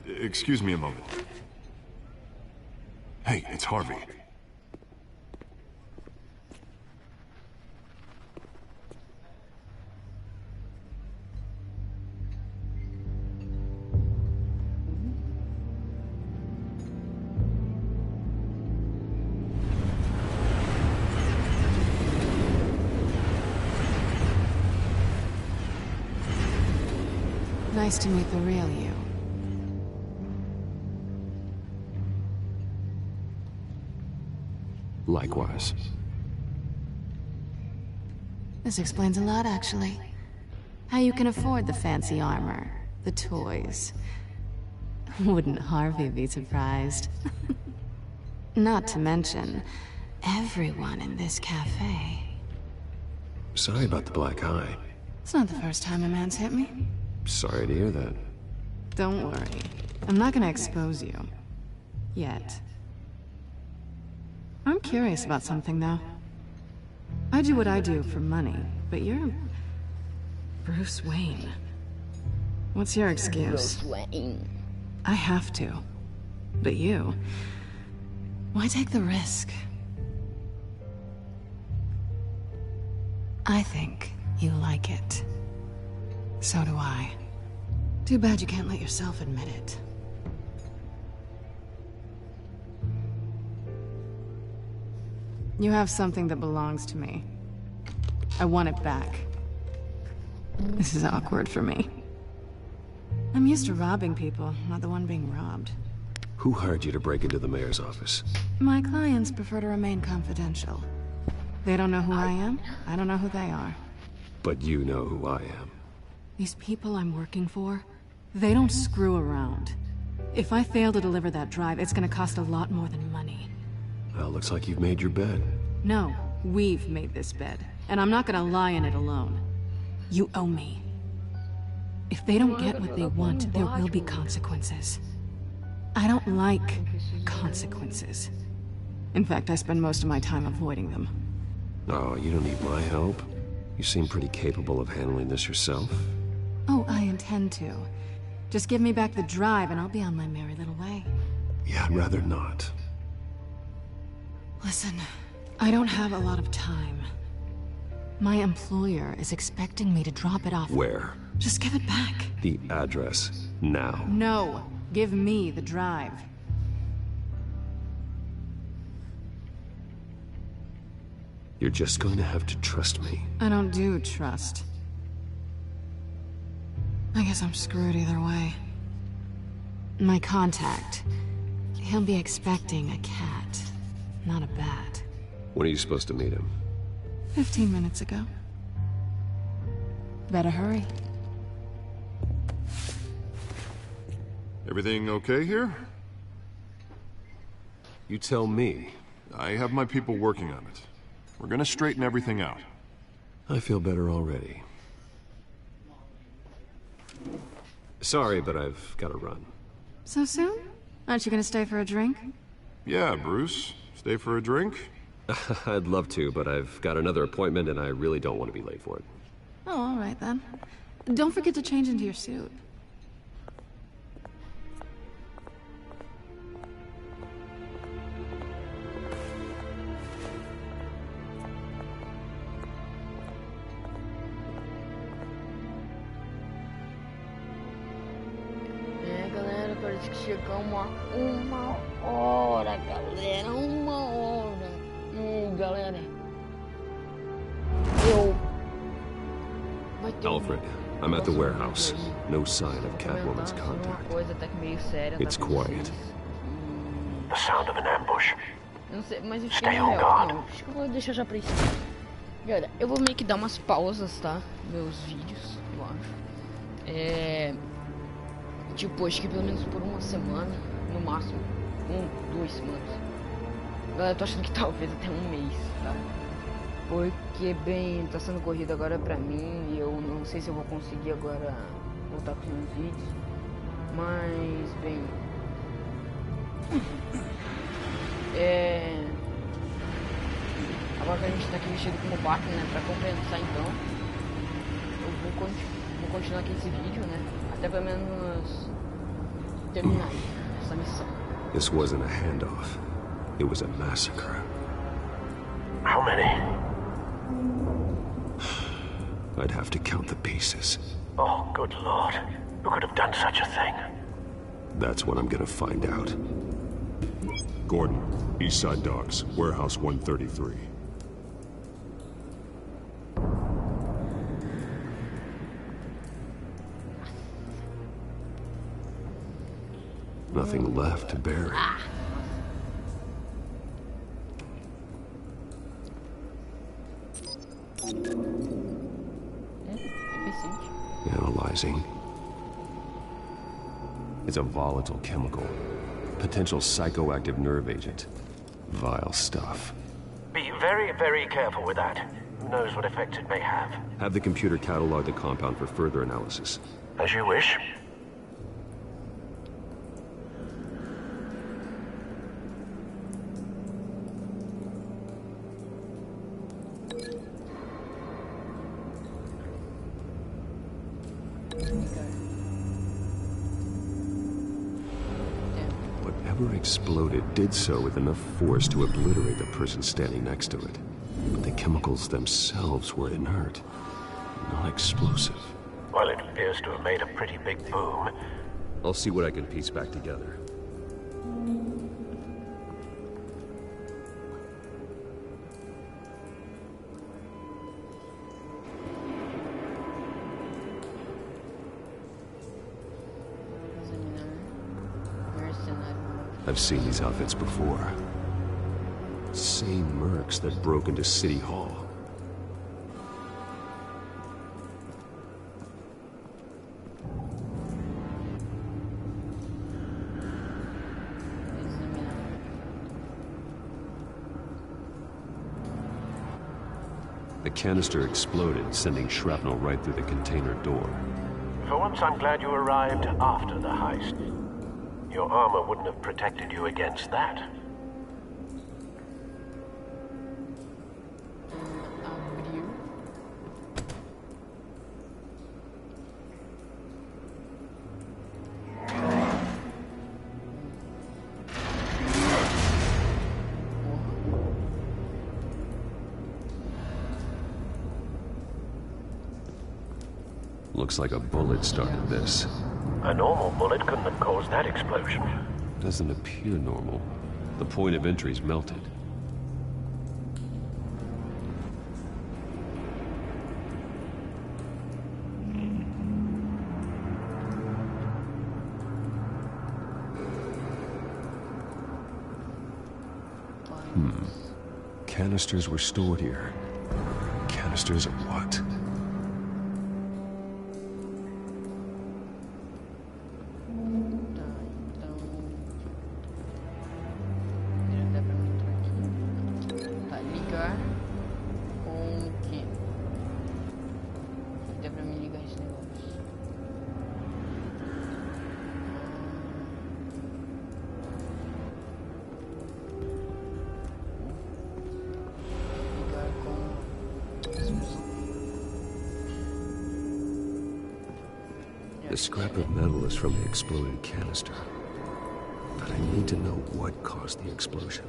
Excuse me a moment. Hey, it's Harvey. Nice to meet the real you. Likewise. This explains a lot, actually. How you can afford the fancy armor, the toys. Wouldn't Harvey be surprised? Not to mention, everyone in this cafe. Sorry about the black eye. It's not the first time a man's hit me. Sorry to hear that. Don't worry. I'm not gonna expose you. Yet. I'm curious about something, though. I do what I do for money, but you're... Bruce Wayne. What's your excuse? Bruce Wayne. I have to. But you... Why take the risk? I think you like it. So do I. Too bad you can't let yourself admit it. You have something that belongs to me. I want it back. This is awkward for me. I'm used to robbing people, not the one being robbed. Who hired you to break into the mayor's office? My clients prefer to remain confidential. They don't know who I am, I don't know who they are. But you know who I am. These people I'm working for, they don't screw around. If I fail to deliver that drive, it's gonna cost a lot more than money. Well, looks like you've made your bed. No, we've made this bed, and I'm not gonna lie in it alone. You owe me. If they don't get what they want, there will be consequences. I don't like consequences. In fact, I spend most of my time avoiding them. Oh, you don't need my help. You seem pretty capable of handling this yourself. Oh, I intend to. Just give me back the drive and I'll be on my merry little way. Yeah, I'd rather not. Listen, I don't have a lot of time. My employer is expecting me to drop it off. Where? Just give it back. The address, now. No, give me the drive. You're just going to have to trust me. I don't do trust. I guess I'm screwed either way. My contact, he'll be expecting a cat, not a bat. When are you supposed to meet him? 15 minutes ago. Better hurry. Everything okay here? You tell me. I have my people working on it. We're gonna straighten everything out. I feel better already. Sorry, but I've got to run. So soon? Aren't you gonna stay for a drink? Yeah, Bruce. Stay for a drink? I'd love to, but I've got another appointment and I really don't want to be late for it. Oh, all right then. Don't forget to change into your suit. Parece que chegamos a 1 hora, galera. 1 hora. Galera. Alfred, I'm at the warehouse. No sign of Catwoman's contact. It's quiet. The sound of an ambush. Não sei, mas eu Stay on guard. Não, acho que eu vou deixar já pra isso. Galera, eu vou meio que dar umas pausas, tá? Meus vídeos, eu acho. Tipo, acho que pelo menos por 1 semana, no máximo. 2 semanas. Eu tô achando que talvez até um mês, tá? Porque, bem, tá sendo corrido agora pra mim e eu não sei se eu vou conseguir agora voltar com os meus vídeos. Mas, bem... Agora que a gente tá aqui vestido como Batman, né? Pra compensar, então, eu vou continuar aqui esse vídeo, né? Até pelo menos terminar essa missão. This wasn't a handoff. It was a massacre. How many? I'd have to count the pieces. Oh, good Lord. Who could have done such a thing? That's what I'm gonna find out. Gordon, Eastside Docks, Warehouse 133. Nothing left to bury. Analyzing. It's a volatile chemical. Potential psychoactive nerve agent. Vile stuff. Be very, very careful with that. Who knows what effect it may have. Have the computer catalog the compound for further analysis. As you wish. Whatever exploded did so with enough force to obliterate the person standing next to it. But the chemicals themselves were inert, not explosive. Well, it appears to have made a pretty big boom. I'll see what I can piece back together. I've seen these outfits before. Same mercs that broke into City Hall. The canister exploded, sending shrapnel right through the container door. For once, I'm glad you arrived after the heist. Your armor wouldn't have protected you against that. Looks like a bullet started this. A normal bullet couldn't have caused that explosion. Doesn't appear normal. The point of entry's melted. Canisters were stored here. Canisters of what? The scrap of metal is from the exploded canister. But I need to know what caused the explosion.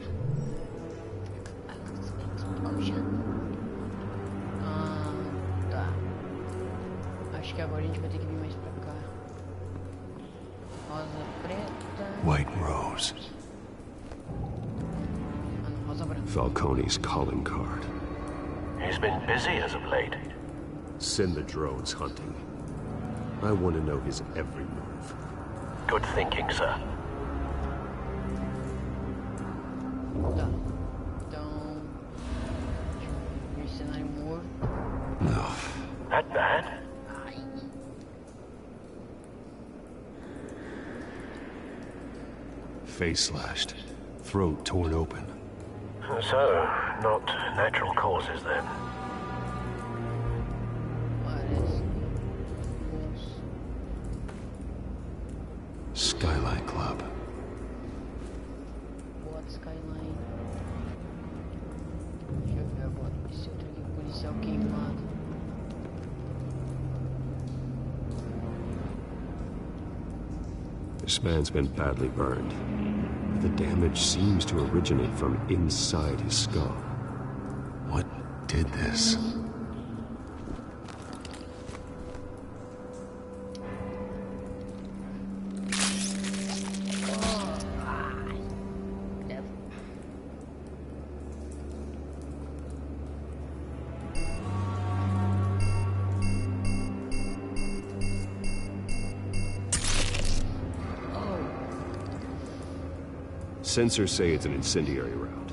Tá. Acho que agora a gente vai ter que vir mais pra cá. Rosa preta. White rose. Rosa branca. Falcone's calling card. He's been busy as of late. Send the drones hunting. I want to know his every move. Good thinking, sir. Tá. Então... Mercenário morto. No. That bad? face slashed, throat torn open. So, not natural causes then. Skyline Club. What Skyline? Deixa eu ver agora. Esse outro aqui, policial queimado. This man's been badly burned. The damage seems to originate from inside his skull. What did this? Sensors say it's an incendiary round.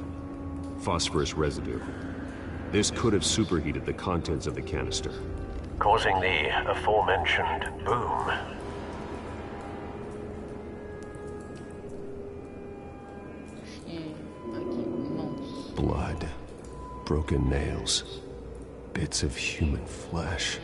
Phosphorus residue. This could have superheated the contents of the canister, causing the aforementioned boom. Blood, broken nails, bits of human flesh.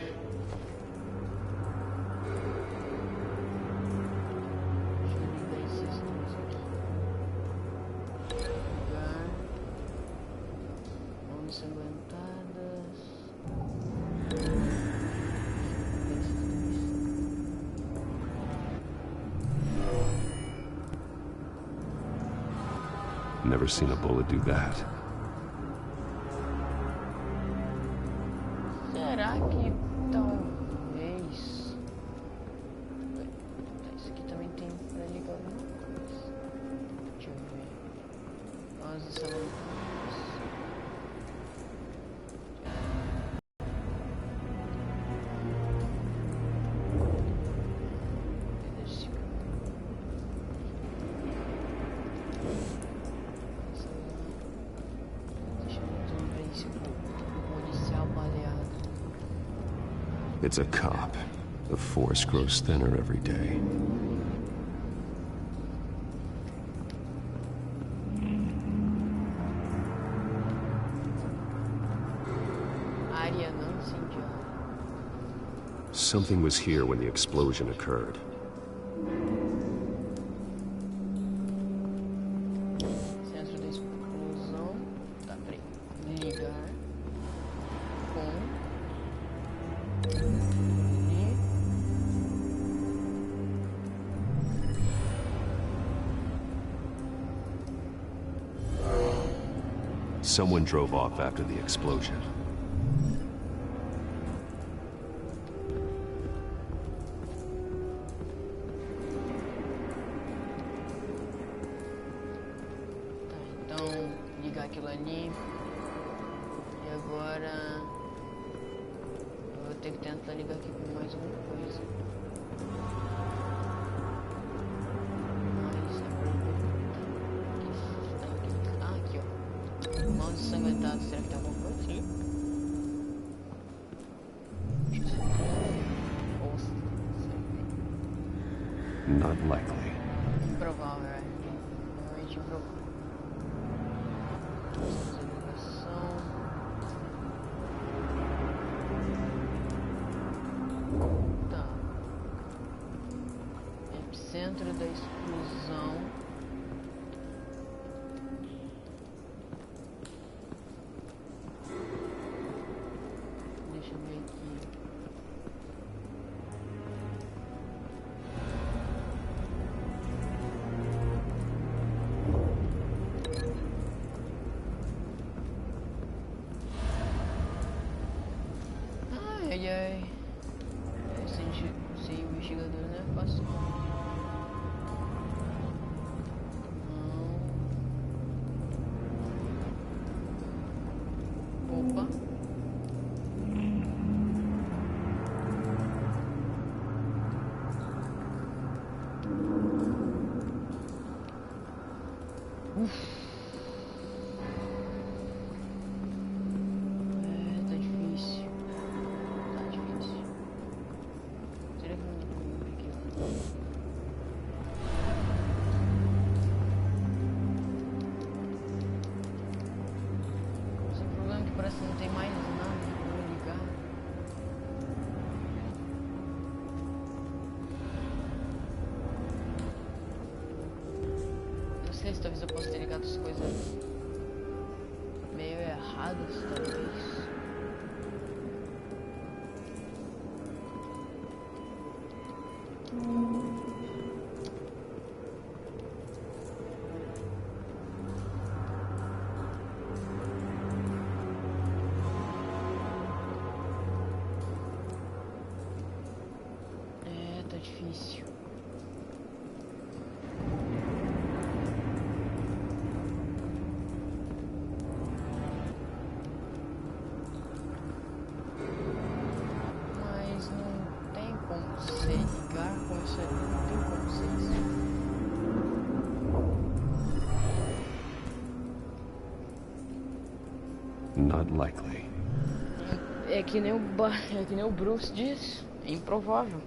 Never seen a bullet do that. Será que talvez... Isso aqui também tem pra ligar alguma coisa. Deixa eu ver. Nossa, It's a cop. The force grows thinner every day. Something was here when the explosion occurred. Centro da explosão. Tá, peraí. Ligar. Someone drove off after the explosion. Tá, então ligar aquilo ali. E agora eu vou ter que tentar ligar aqui com mais uma coisa. Mouse ensanguentado, será que tem alguma coisa aqui? Not likely. Improvável, é. Realmente improvável. Tá. Epicentro da explosão. Deixa eu ver aqui. Ai, ai. Ser investigador não é fácil. sei se talvez eu possa ter ligado as coisas meio erradas, talvez. Tá difícil. Mas não tem como se ligar com isso ali, não tem como ser isso. Not likely. É que nem o Bruce diz, é improvável.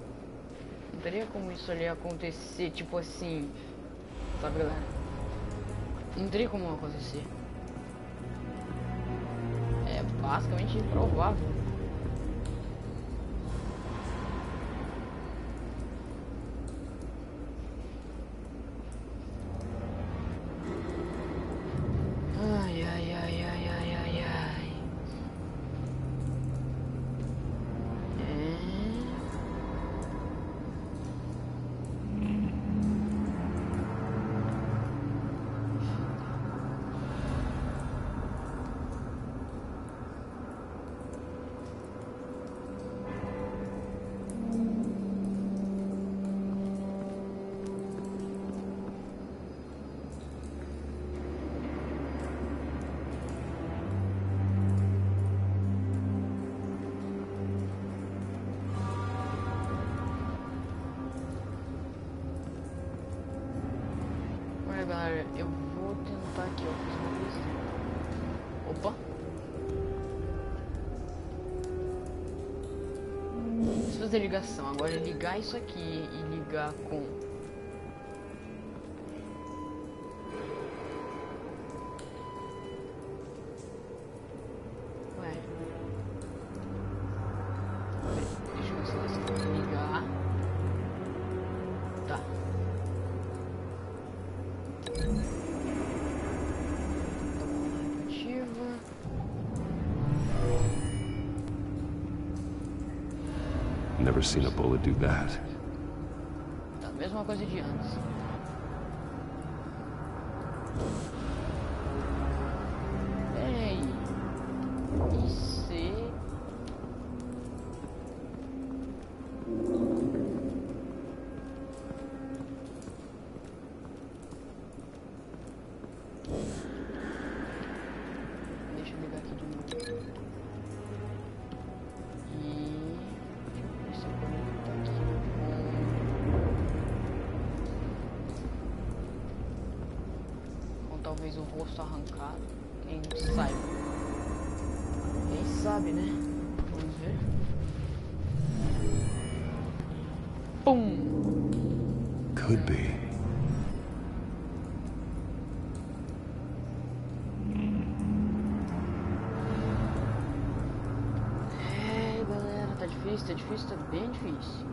Não teria como isso ali acontecer, tipo assim, sabe, galera? Não teria como acontecer. É basicamente improvável. Ai, ai, ai, ai, ai, ai, ai. Galera, eu vou tentar aqui, ó, fazer uma coisa. Opa! Deixa eu fazer ligação. Agora é ligar isso aqui e ligar com... Ué. Deixa eu ver se eu consigo ligar. Tá. Never seen a bullet do that. Tá, mesma coisa de antes. Ei. E se... Deixa eu ligar aqui de novo. Talvez o rosto arrancado, quem saiba. Quem sabe, né? Vamos ver. Pum! Could be. É, galera, tá difícil, tá bem difícil.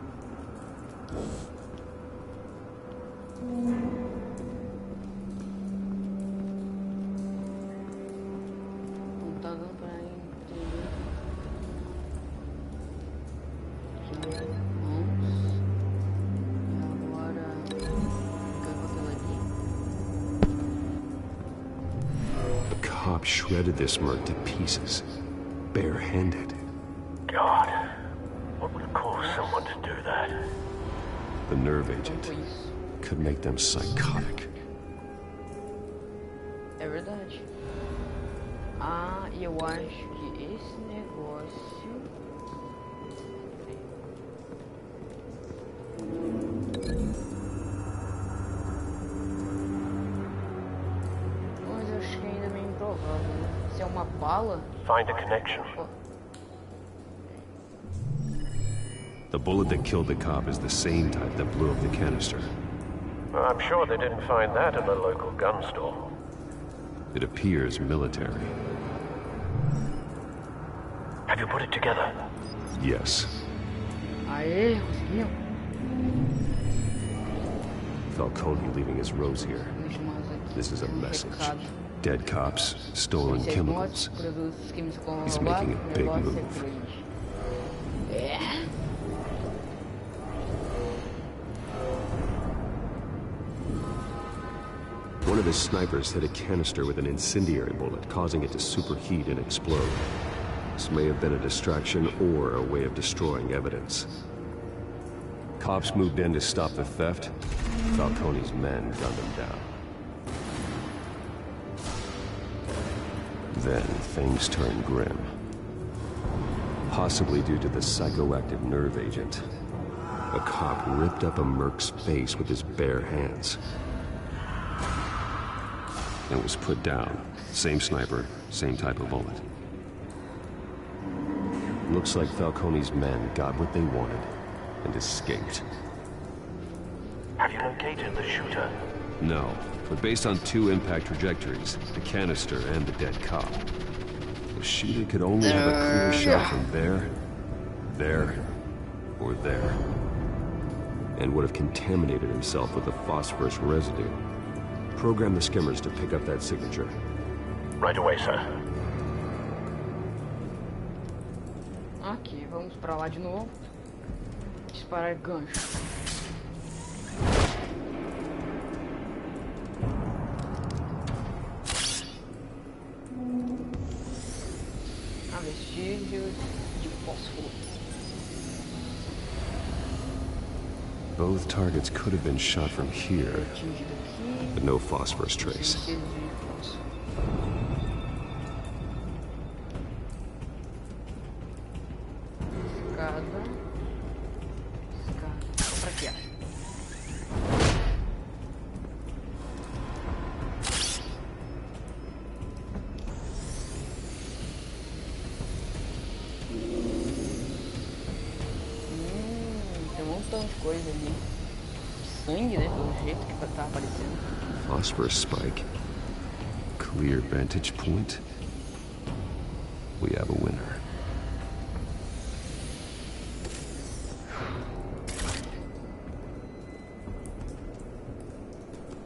Shredded this merc to pieces, barehanded. God, what would have caused someone to do that? The nerve agent could make them psychotic. É verdade. Ah, e eu acho que esse negócio... Mas eu acho que ainda é meio improvável, né? Se é uma bala... Find a connection. The bullet that killed the cop is the same type that blew up the canister. I'm sure they didn't find that in the local gun store. It appears military. Have you put it together? Yes. Aê, conseguiu. Falcone leaving his rose here. This is a message. Dead cops, stolen chemicals. He's making a big move. Yeah. One of his snipers hit a canister with an incendiary bullet, causing it to superheat and explode. This may have been a distraction or a way of destroying evidence. Cops moved in to stop the theft. Falcone's men gunned him down. Then things turned grim. Possibly due to the psychoactive nerve agent. A cop ripped up a merc's face with his bare hands. And was put down. Same sniper, same type of bullet. Looks like Falcone's men got what they wanted and escaped. Have you located the shooter? No, but based on 2 impact trajectories, the canister and the dead cop, the shooter could only have a clear shot from there, or there, and would have contaminated himself with the phosphorus residue. Program the skimmers to pick up that signature. Right away, sir. Aqui, vamos pra lá de novo. Disparar gancho. Vestígios de fósforo. Both targets could have been shot from here, but no phosphorus trace. Coisa ali. Sangue, né? Do jeito que tá aparecendo. Phosphorus spike. Clear vantage point. We have a winner.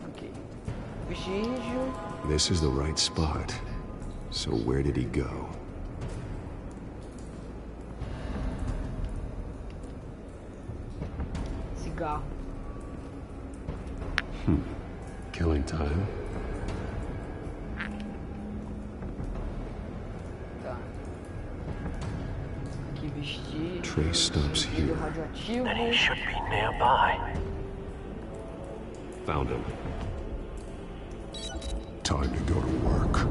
Okay. Vestígio. This is the right spot. So where did he go? Killing time. Tá. Aqui vestígio. Trace stops here. Then he should be nearby. Found him. Time to go to work.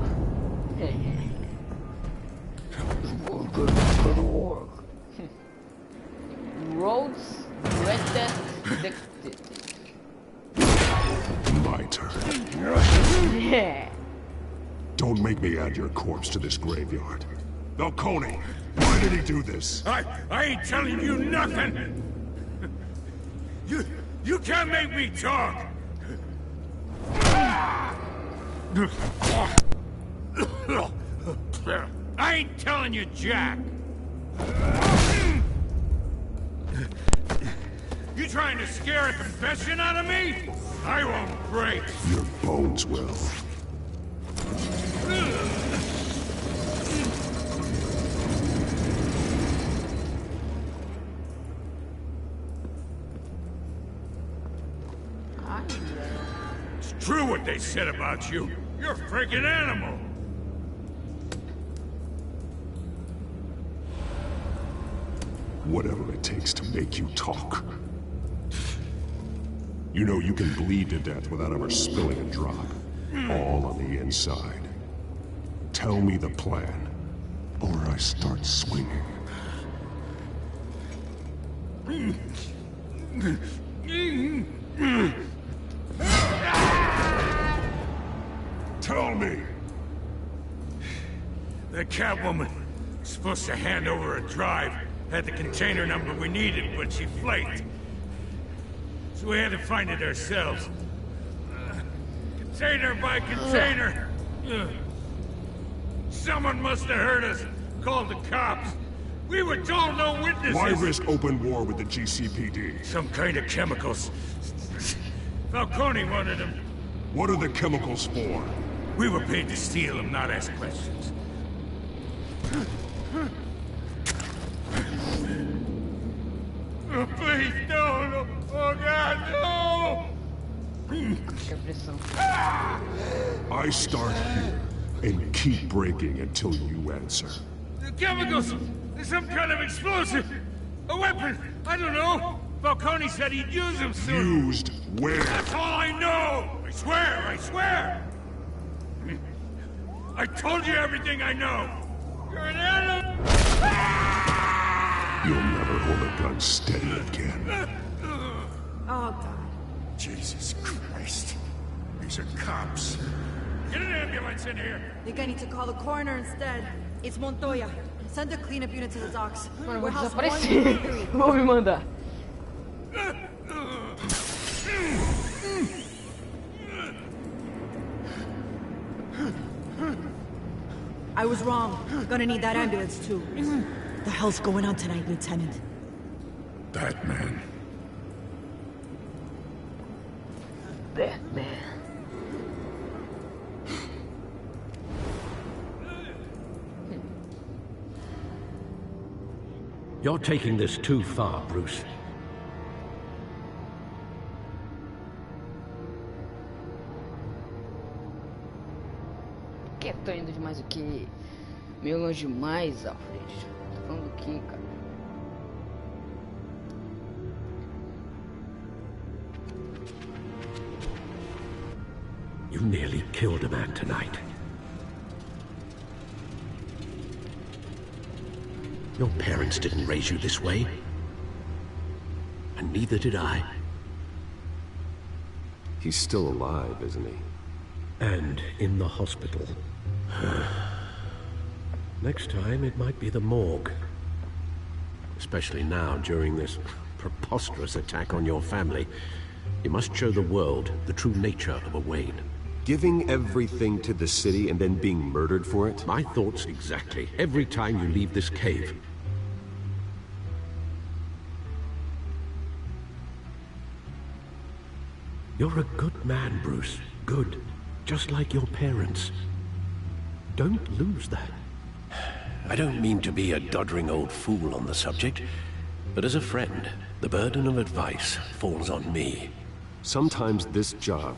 Roads detected. My turn. Yeah. Don't make me add your corpse to this graveyard. Falcone, why did he do this? I ain't telling you nothing. You can't make me talk. I ain't telling you jack. You trying to scare a confession out of me? I won't break. Your bones will. It's true what they said about you. You're a freaking animal. Whatever it takes to make you talk. You know you can bleed to death without ever spilling a drop. All on the inside. Tell me the plan, or I start swinging. Tell me! The Catwoman was supposed to hand over a drive. Had the container number we needed, but she flaked. So we had to find it ourselves. Container by container. Someone must have heard us. Called the cops. We were told no witnesses. Why risk open war with the GCPD? Some kind of chemicals. Falcone wanted them. What are the chemicals for? We were paid to steal them, not ask questions. Oh, please, no! Oh, God, no! I start here and keep breaking until you answer. The chemicals! There's some kind of explosive! A weapon! I don't know! Falcone said he'd use them soon! Used where? That's all I know! I swear! I told you everything I know! You're an animal! You'll never hold a gun steady again. Oh, God. Jesus Christ. These are cops. Get an ambulance in here! I think I need to call the coroner instead. It's Montoya. Send a cleanup unit to the docks. Mano, vou desaparecer. Vou me mandar. I was wrong. Gonna need that ambulance too. The hell's going on tonight, Lieutenant? Batman. Batman. You're taking this too far, Bruce. Que tô indo demais o que? Meio longe demais, Alfred. Tá falando do que, cara? You nearly killed a man tonight. Your parents didn't raise you this way. And neither did I. He's still alive, isn't he? And in the hospital. Next time, it might be the morgue. Especially now, during this preposterous attack on your family. You must show the world the true nature of a Wayne. Giving everything to the city and then being murdered for it? My thoughts exactly. Every time you leave this cave. You're a good man, Bruce. Good. Just like your parents. Don't lose that. I don't mean to be a doddering old fool on the subject, but as a friend, the burden of advice falls on me. Sometimes this job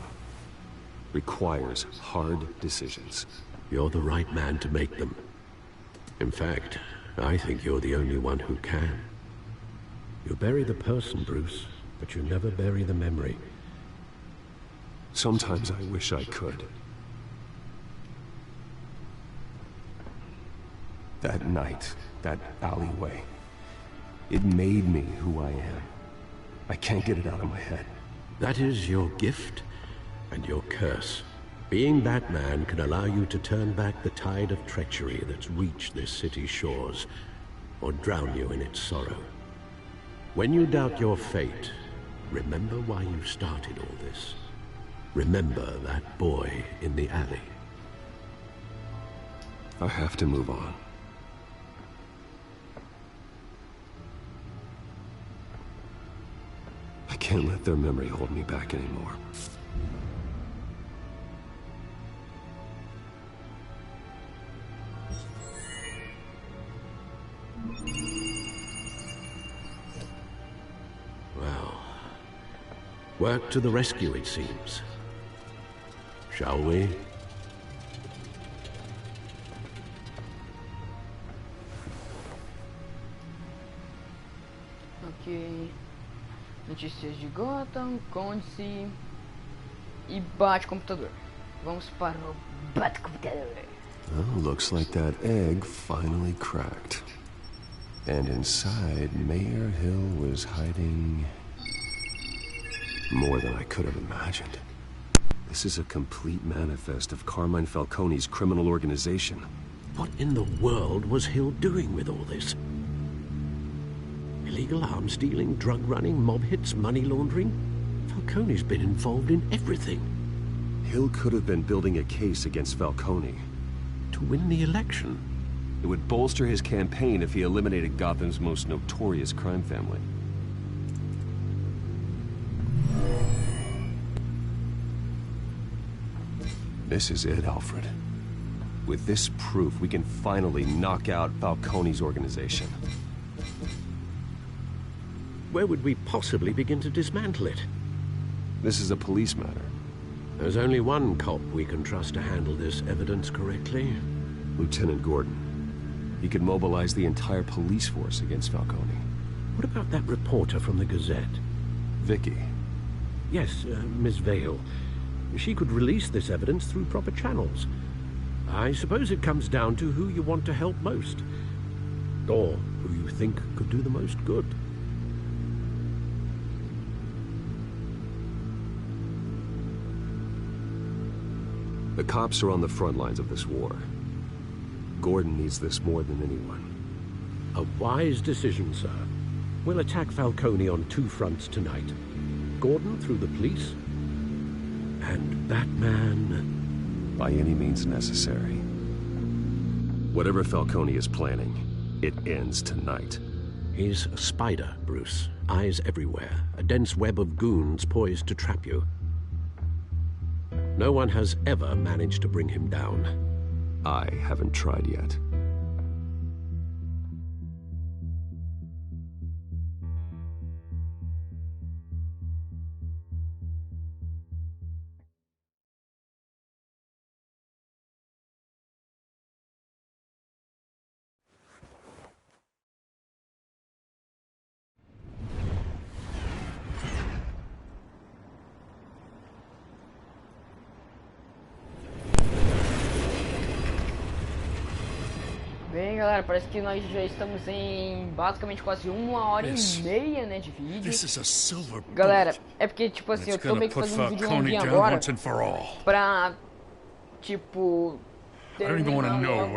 requires hard decisions. You're the right man to make them. In fact, I think you're the only one who can. You bury the person, Bruce, but you never bury the memory. Sometimes I wish I could. That night, that alleyway, it made me who I am. I can't get it out of my head. That is your gift and your curse. Being Batman can allow you to turn back the tide of treachery that's reached this city's shores, or drown you in its sorrow. When you doubt your fate, remember why you started all this. Remember that boy in the alley. I have to move on. I can't let their memory hold me back anymore. Well, work to the rescue, it seems. Shall we? Ok. Notícias de Gotham, Conde-se e bate-computador. Vamos para o bate-computador. Well, looks like that egg finally cracked. And inside, Mayor Hill was hiding more than I could have imagined. This is a complete manifest of Carmine Falcone's criminal organization. What in the world was Hill doing with all this? Illegal arms dealing, drug running, mob hits, money laundering? Falcone's been involved in everything. Hill could have been building a case against Falcone. To win the election? It would bolster his campaign if he eliminated Gotham's most notorious crime family. This is it, Alfred. With this proof, we can finally knock out Falcone's organization. Where would we possibly begin to dismantle it? This is a police matter. There's only one cop we can trust to handle this evidence correctly. Lieutenant Gordon. He could mobilize the entire police force against Falcone. What about that reporter from the Gazette? Vicky. Yes, Miss Vale. She could release this evidence through proper channels. I suppose it comes down to who you want to help most. Or who you think could do the most good. The cops are on the front lines of this war. Gordon needs this more than anyone. A wise decision, sir. We'll attack Falcone on two fronts tonight. Gordon through the police, and Batman... by any means necessary. Whatever Falcone is planning, it ends tonight. He's a spider, Bruce. Eyes everywhere. A dense web of goons poised to trap you. No one has ever managed to bring him down. I haven't tried yet. Bem, galera, parece que nós já estamos em basicamente quase 1h30, né, de vídeo. Galera, é porque, tipo assim, eu tô meio que fazendo um vídeo longuinho agora pra, tipo, terminar logo,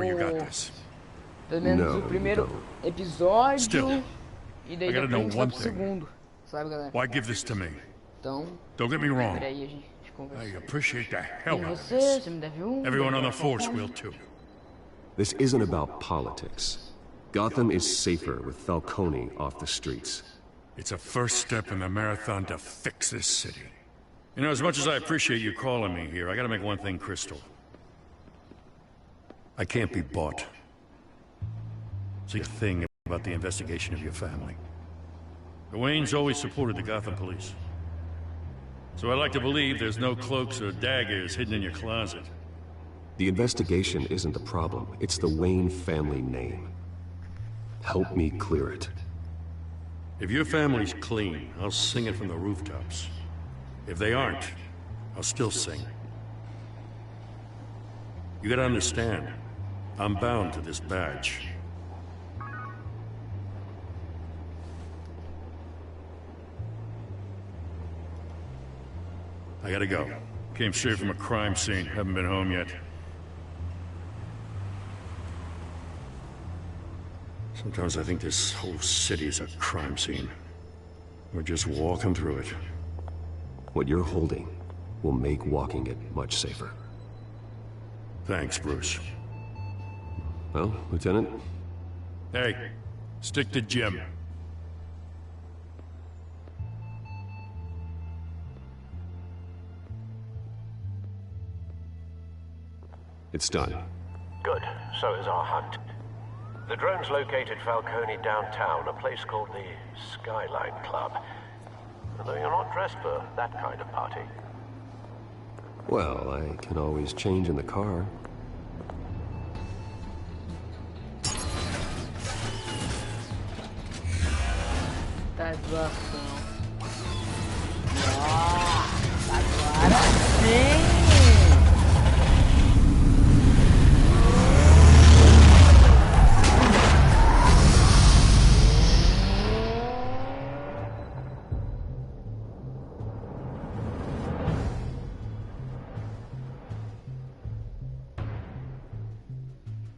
pelo menos o primeiro episódio e daí depois a gente vai pro segundo, sabe, galera? Então, peraí, a gente conversa. E você me deve um. Everyone on the force will too. This isn't about politics. Gotham is safer with Falcone off the streets. It's a first step in the marathon to fix this city. You know, as much as I appreciate you calling me here, I gotta make one thing crystal. I can't be bought. See the thing about the investigation of your family. The Waynes always supported the Gotham police. So I like to believe there's no cloaks or daggers hidden in your closet. The investigation isn't the problem. It's the Wayne family name. Help me clear it. If your family's clean, I'll sing it from the rooftops. If they aren't, I'll still sing. You gotta understand, I'm bound to this badge. I gotta go. Came straight from a crime scene. Haven't been home yet. Sometimes I think this whole city is a crime scene. We're just walking through it. What you're holding will make walking it much safer. Thanks, Bruce. Well, Lieutenant? Hey, stick to Jim. It's done. Good. So is our hunt. The drones located Falcone downtown, a place called the Skyline Club. Although you're not dressed for that kind of party. Well, I can always change in the car. That's awesome. Agora sim!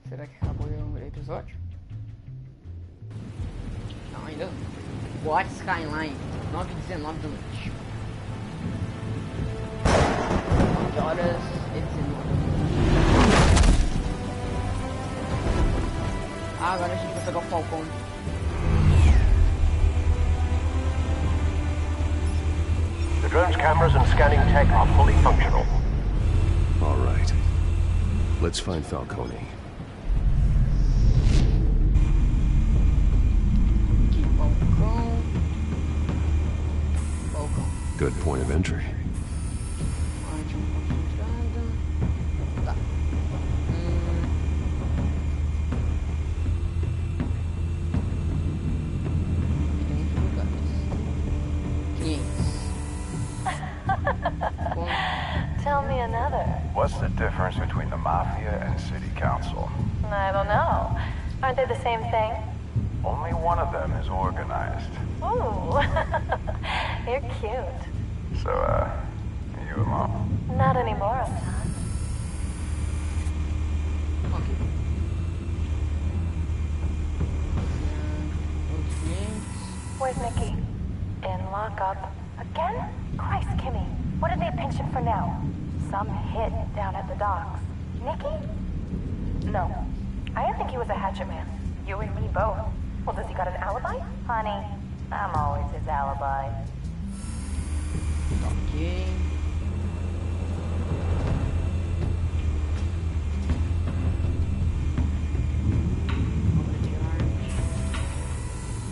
Será que acabou o episódio? Não, ainda não. Watch Skyline, 9h19 da noite. 9h19. Ah, agora a gente vai pegar o Falcone. The drone's cameras and scanning tech are fully functional. All right. Let's find Falcone. Good point of entry. Tá. 500. Tell me another. What's the difference between the Mafia and City Council? I don't know. Aren't they the same thing? Only one of them is organized. Ooh. You're cute. So, are you a mom? Not anymore, I'm not. Where's Nikki? In lockup. Again? Christ, Kimmy. What did they pinch him for now? Some hit down at the docks. Nikki? No. I didn't think he was a hatchet man. You and me both. Well, does he got an alibi? Honey, I'm always his alibi. Okay.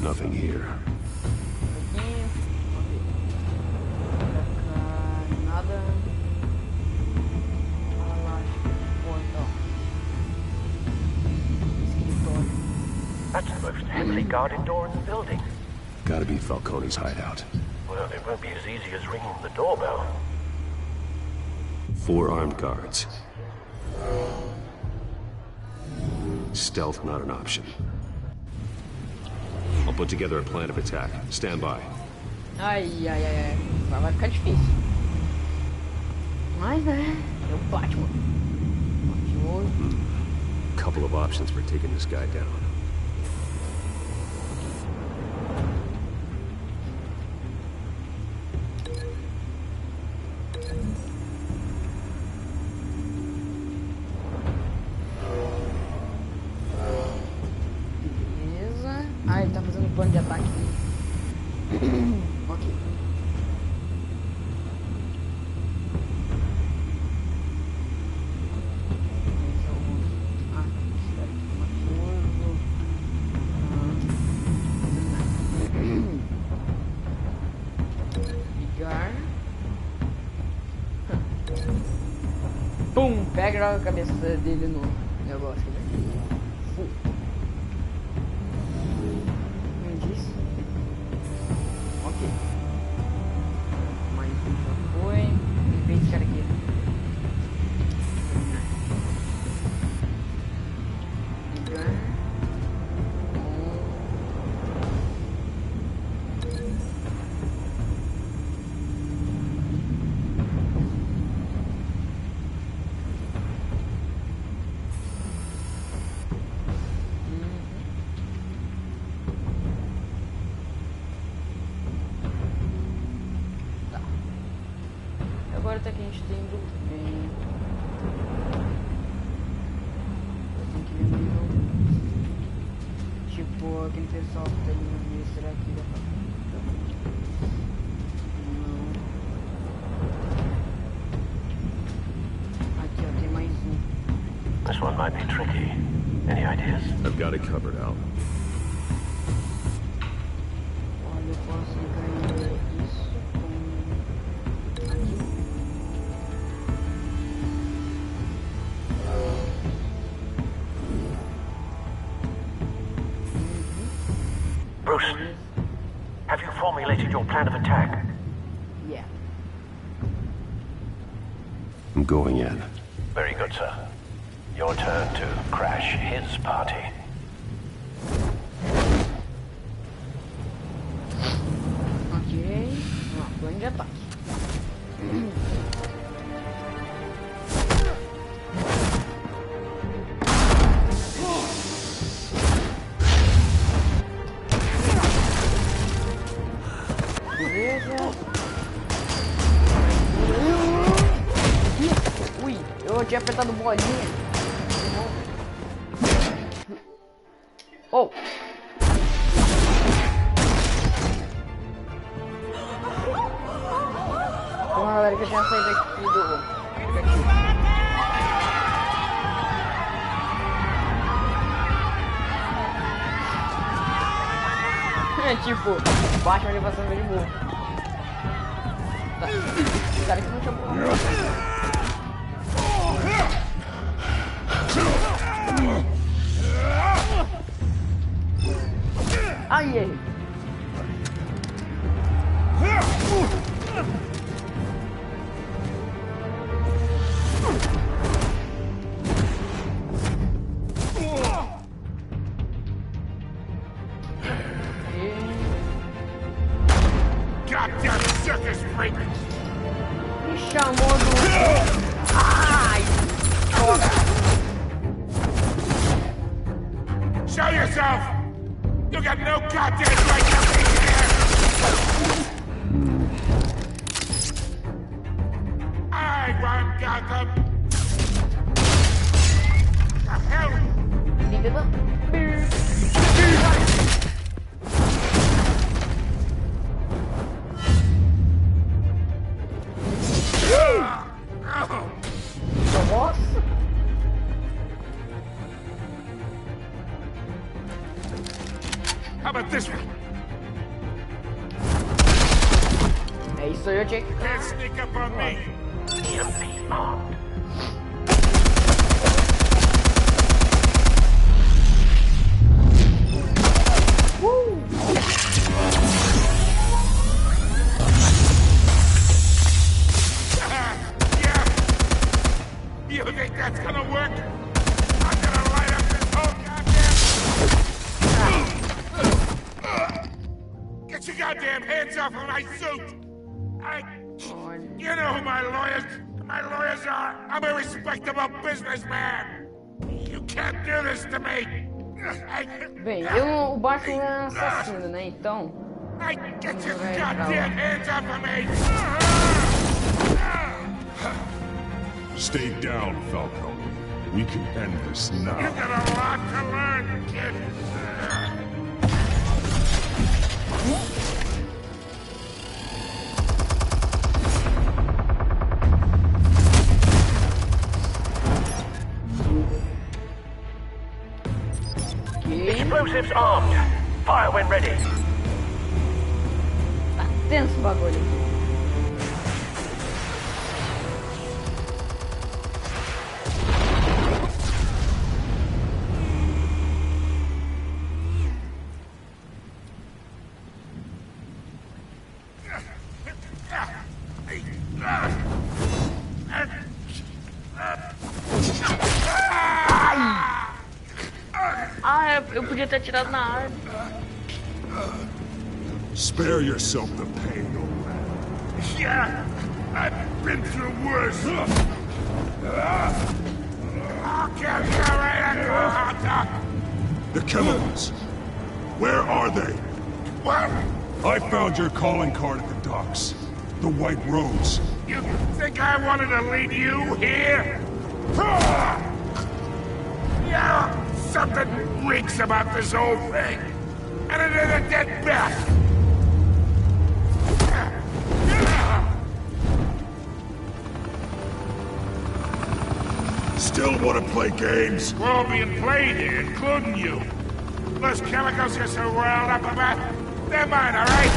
Nothing here. Nada. That's the most heavily guarded door in the building. Gotta be Falcone's hideout. Well, it won't be as easy as ringing the doorbell. 4 armed guards. Stealth not an option. I'll put together a plan of attack. Stand by. Ai. Vai ficar difícil. Mas, né? É o Batman. Couple of options for taking this guy down. Beleza. Ah, ele tá fazendo um plano de ataque. Ok. Pum! Pega a cabeça dele no negócio, né? Não disse? Ok. Mais um já foi. Vem esse cara aqui. Agora até que a gente tem do bem. Eu tenho que ver nível. Tipo aquele pessoal que tá ali no meio, será que dá pra... Não. Aqui ó, tem mais um. This one might be tricky. Any ideas? I've got it covered out. Olha, eu posso ligar isso com... aqui. Bruce, have you formulated your plan of attack? Yeah. I'm going in. Very good, sir. Your turn to crash his party. Ok. Plano de ataque. Beleza. Ui, eu tinha apertado bolinha. Oh! Então, galera, que eu tinha saído aqui do... É tipo, Batman ele passando meio de boa. Tá. Esse cara aqui não tinha boa. Ai, errei. Goddamn circus freak! Me chamou do... Ai! Show yourself! You got no goddamn right to be here! I run Gotham! The hell? Nossa! How about this one? É isso aí, eu tinha que... Can't sneak up on me! Yeah! You think that's gonna work? I'm gonna light up this whole goddamn... Get your goddamn hands off of my suit! You know who my lawyers are? I'm a respectable businessman! You can't do this to me! Bem, o Batman é um assassino, né? Então... Get your goddamn hands off of me! Stay down, Falcon. We can end this now. You've got a lot to learn, kid. Explosives armed. Fire when ready. Tá tenso o bagulho aqui. Eu podia ter atirado na árvore. Spare yourself the pain, old man. Yeah, I've been through worse. I'll kill you right now. The chemicals. Where are they? What? I found your calling card at the docks. The White Rose. You think I wanted to lead you here? Yeah, something reeks about this whole thing. And it is a dead bat. Still want to play games? We're all being played here, including you. Those chemicals you're so riled up about, they're mine, all right?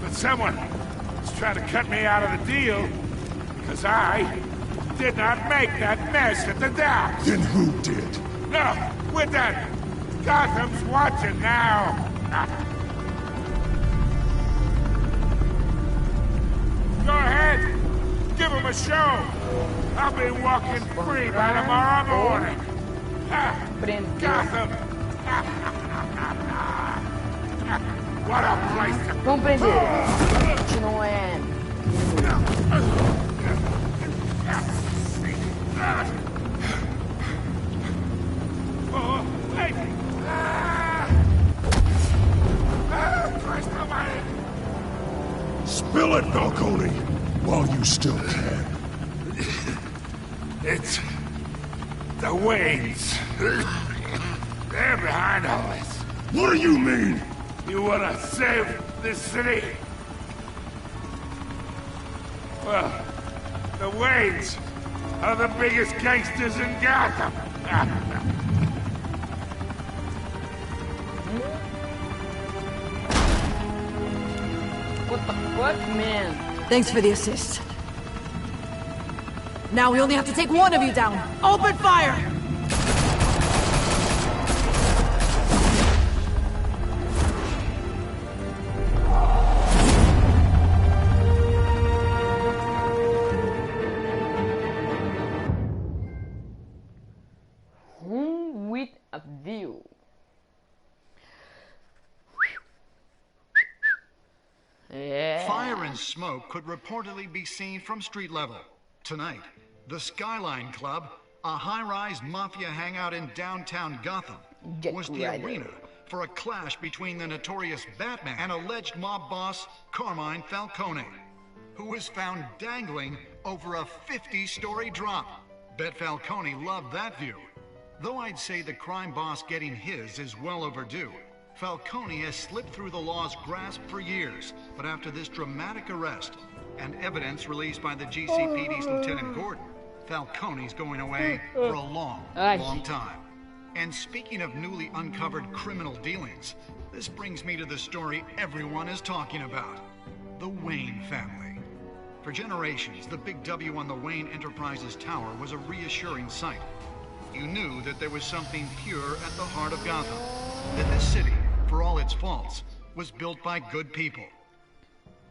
But someone is trying to cut me out of the deal because I did not make that mess at the docks. Then who did? No, we're done. Gotham's watching now. Go ahead. Give him a show. I'll be walking free by tomorrow morning. Gotham. What a place to... Vamos prender. A gente não é... Oh, hey. Spill it, Falcone, while you still can. It's the Waynes. They're behind all this. What do you mean? You want to save this city? Well, the Waynes are the biggest gangsters in Gotham. What the fuck, man? Thanks for the assist. Now we only have to take one of you down. Open fire! With a view. Yeah. Fire and smoke could reportedly be seen from street level. Tonight, the Skyline Club, a high-rise mafia hangout in downtown Gotham, was the arena for a clash between the notorious Batman and alleged mob boss Carmine Falcone, who was found dangling over a 50-story drop. Bet Falcone loved that view. Though I'd say the crime boss getting his is well overdue, Falcone has slipped through the law's grasp for years, but after this dramatic arrest and evidence released by the GCPD's Lieutenant Gordon, Falcone's going away for a long time. And speaking of newly uncovered criminal dealings, this brings me to the story everyone is talking about: the Wayne family. For generations, the big W on the Wayne Enterprises Tower was a reassuring sight. You knew that there was something pure at the heart of Gotham, that this city, for all its faults, was built by good people.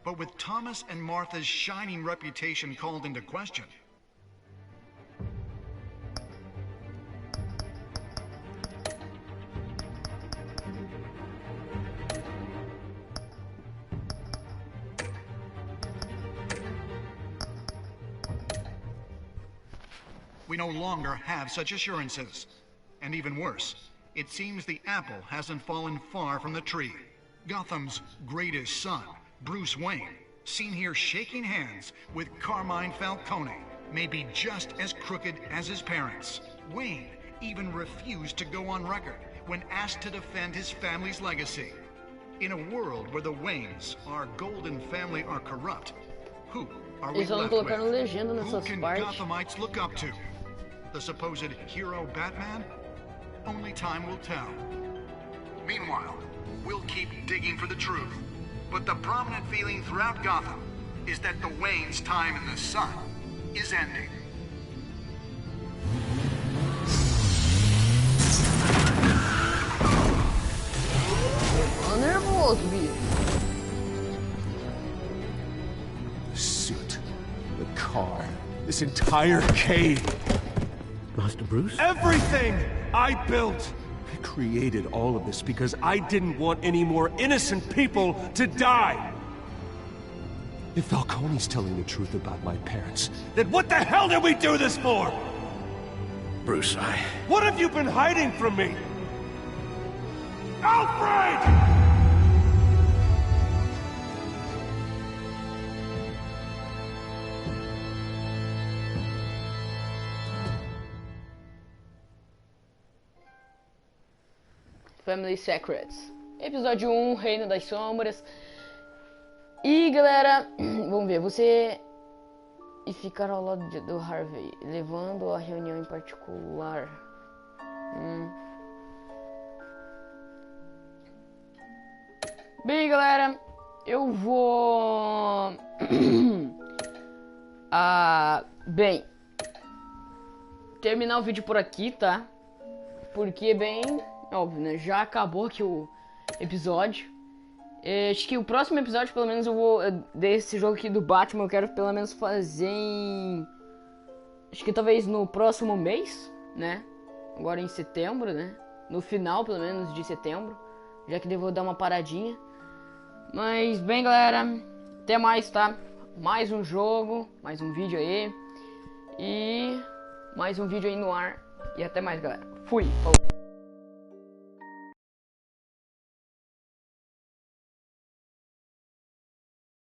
But with Thomas and Martha's shining reputation called into question, we no longer have such assurances. And even worse, it seems the apple hasn't fallen far from the tree. Gotham's greatest son, Bruce Wayne, seen here shaking hands with Carmine Falcone, may be just as crooked as his parents. Wayne even refused to go on record when asked to defend his family's legacy. In a world where the Waynes, our golden family, are corrupt, who are we left with? Who can Gothamites look up to? The supposed hero Batman? Only time will tell. Meanwhile, we'll keep digging for the truth. But the prominent feeling throughout Gotham is that the Wayne's time in the sun is ending. The suit, the car, this entire cave. Master Bruce? Everything I built! I created all of this because I didn't want any more innocent people to die! If Falcone's telling the truth about my parents, then what the hell did we do this for? Bruce, What have you been hiding from me? Alfred! Family Secrets. Episódio 1, Reino das Sombras. E galera, vamos ver, você e ficar ao lado do Harvey, levando a reunião em particular. Bem galera, eu vou bem, terminar o vídeo por aqui, tá? Porque bem, óbvio, né? Já acabou aqui o episódio. Acho que o próximo episódio, pelo menos, eu vou desse jogo aqui do Batman, eu quero pelo menos fazer em... acho que talvez no próximo mês, né? Agora em setembro, né? No final, pelo menos, de setembro. Já que devo dar uma paradinha. Mas, bem, galera, até mais, tá? Mais um jogo, mais um vídeo aí. E mais um vídeo aí no ar. E até mais, galera. Fui, falou.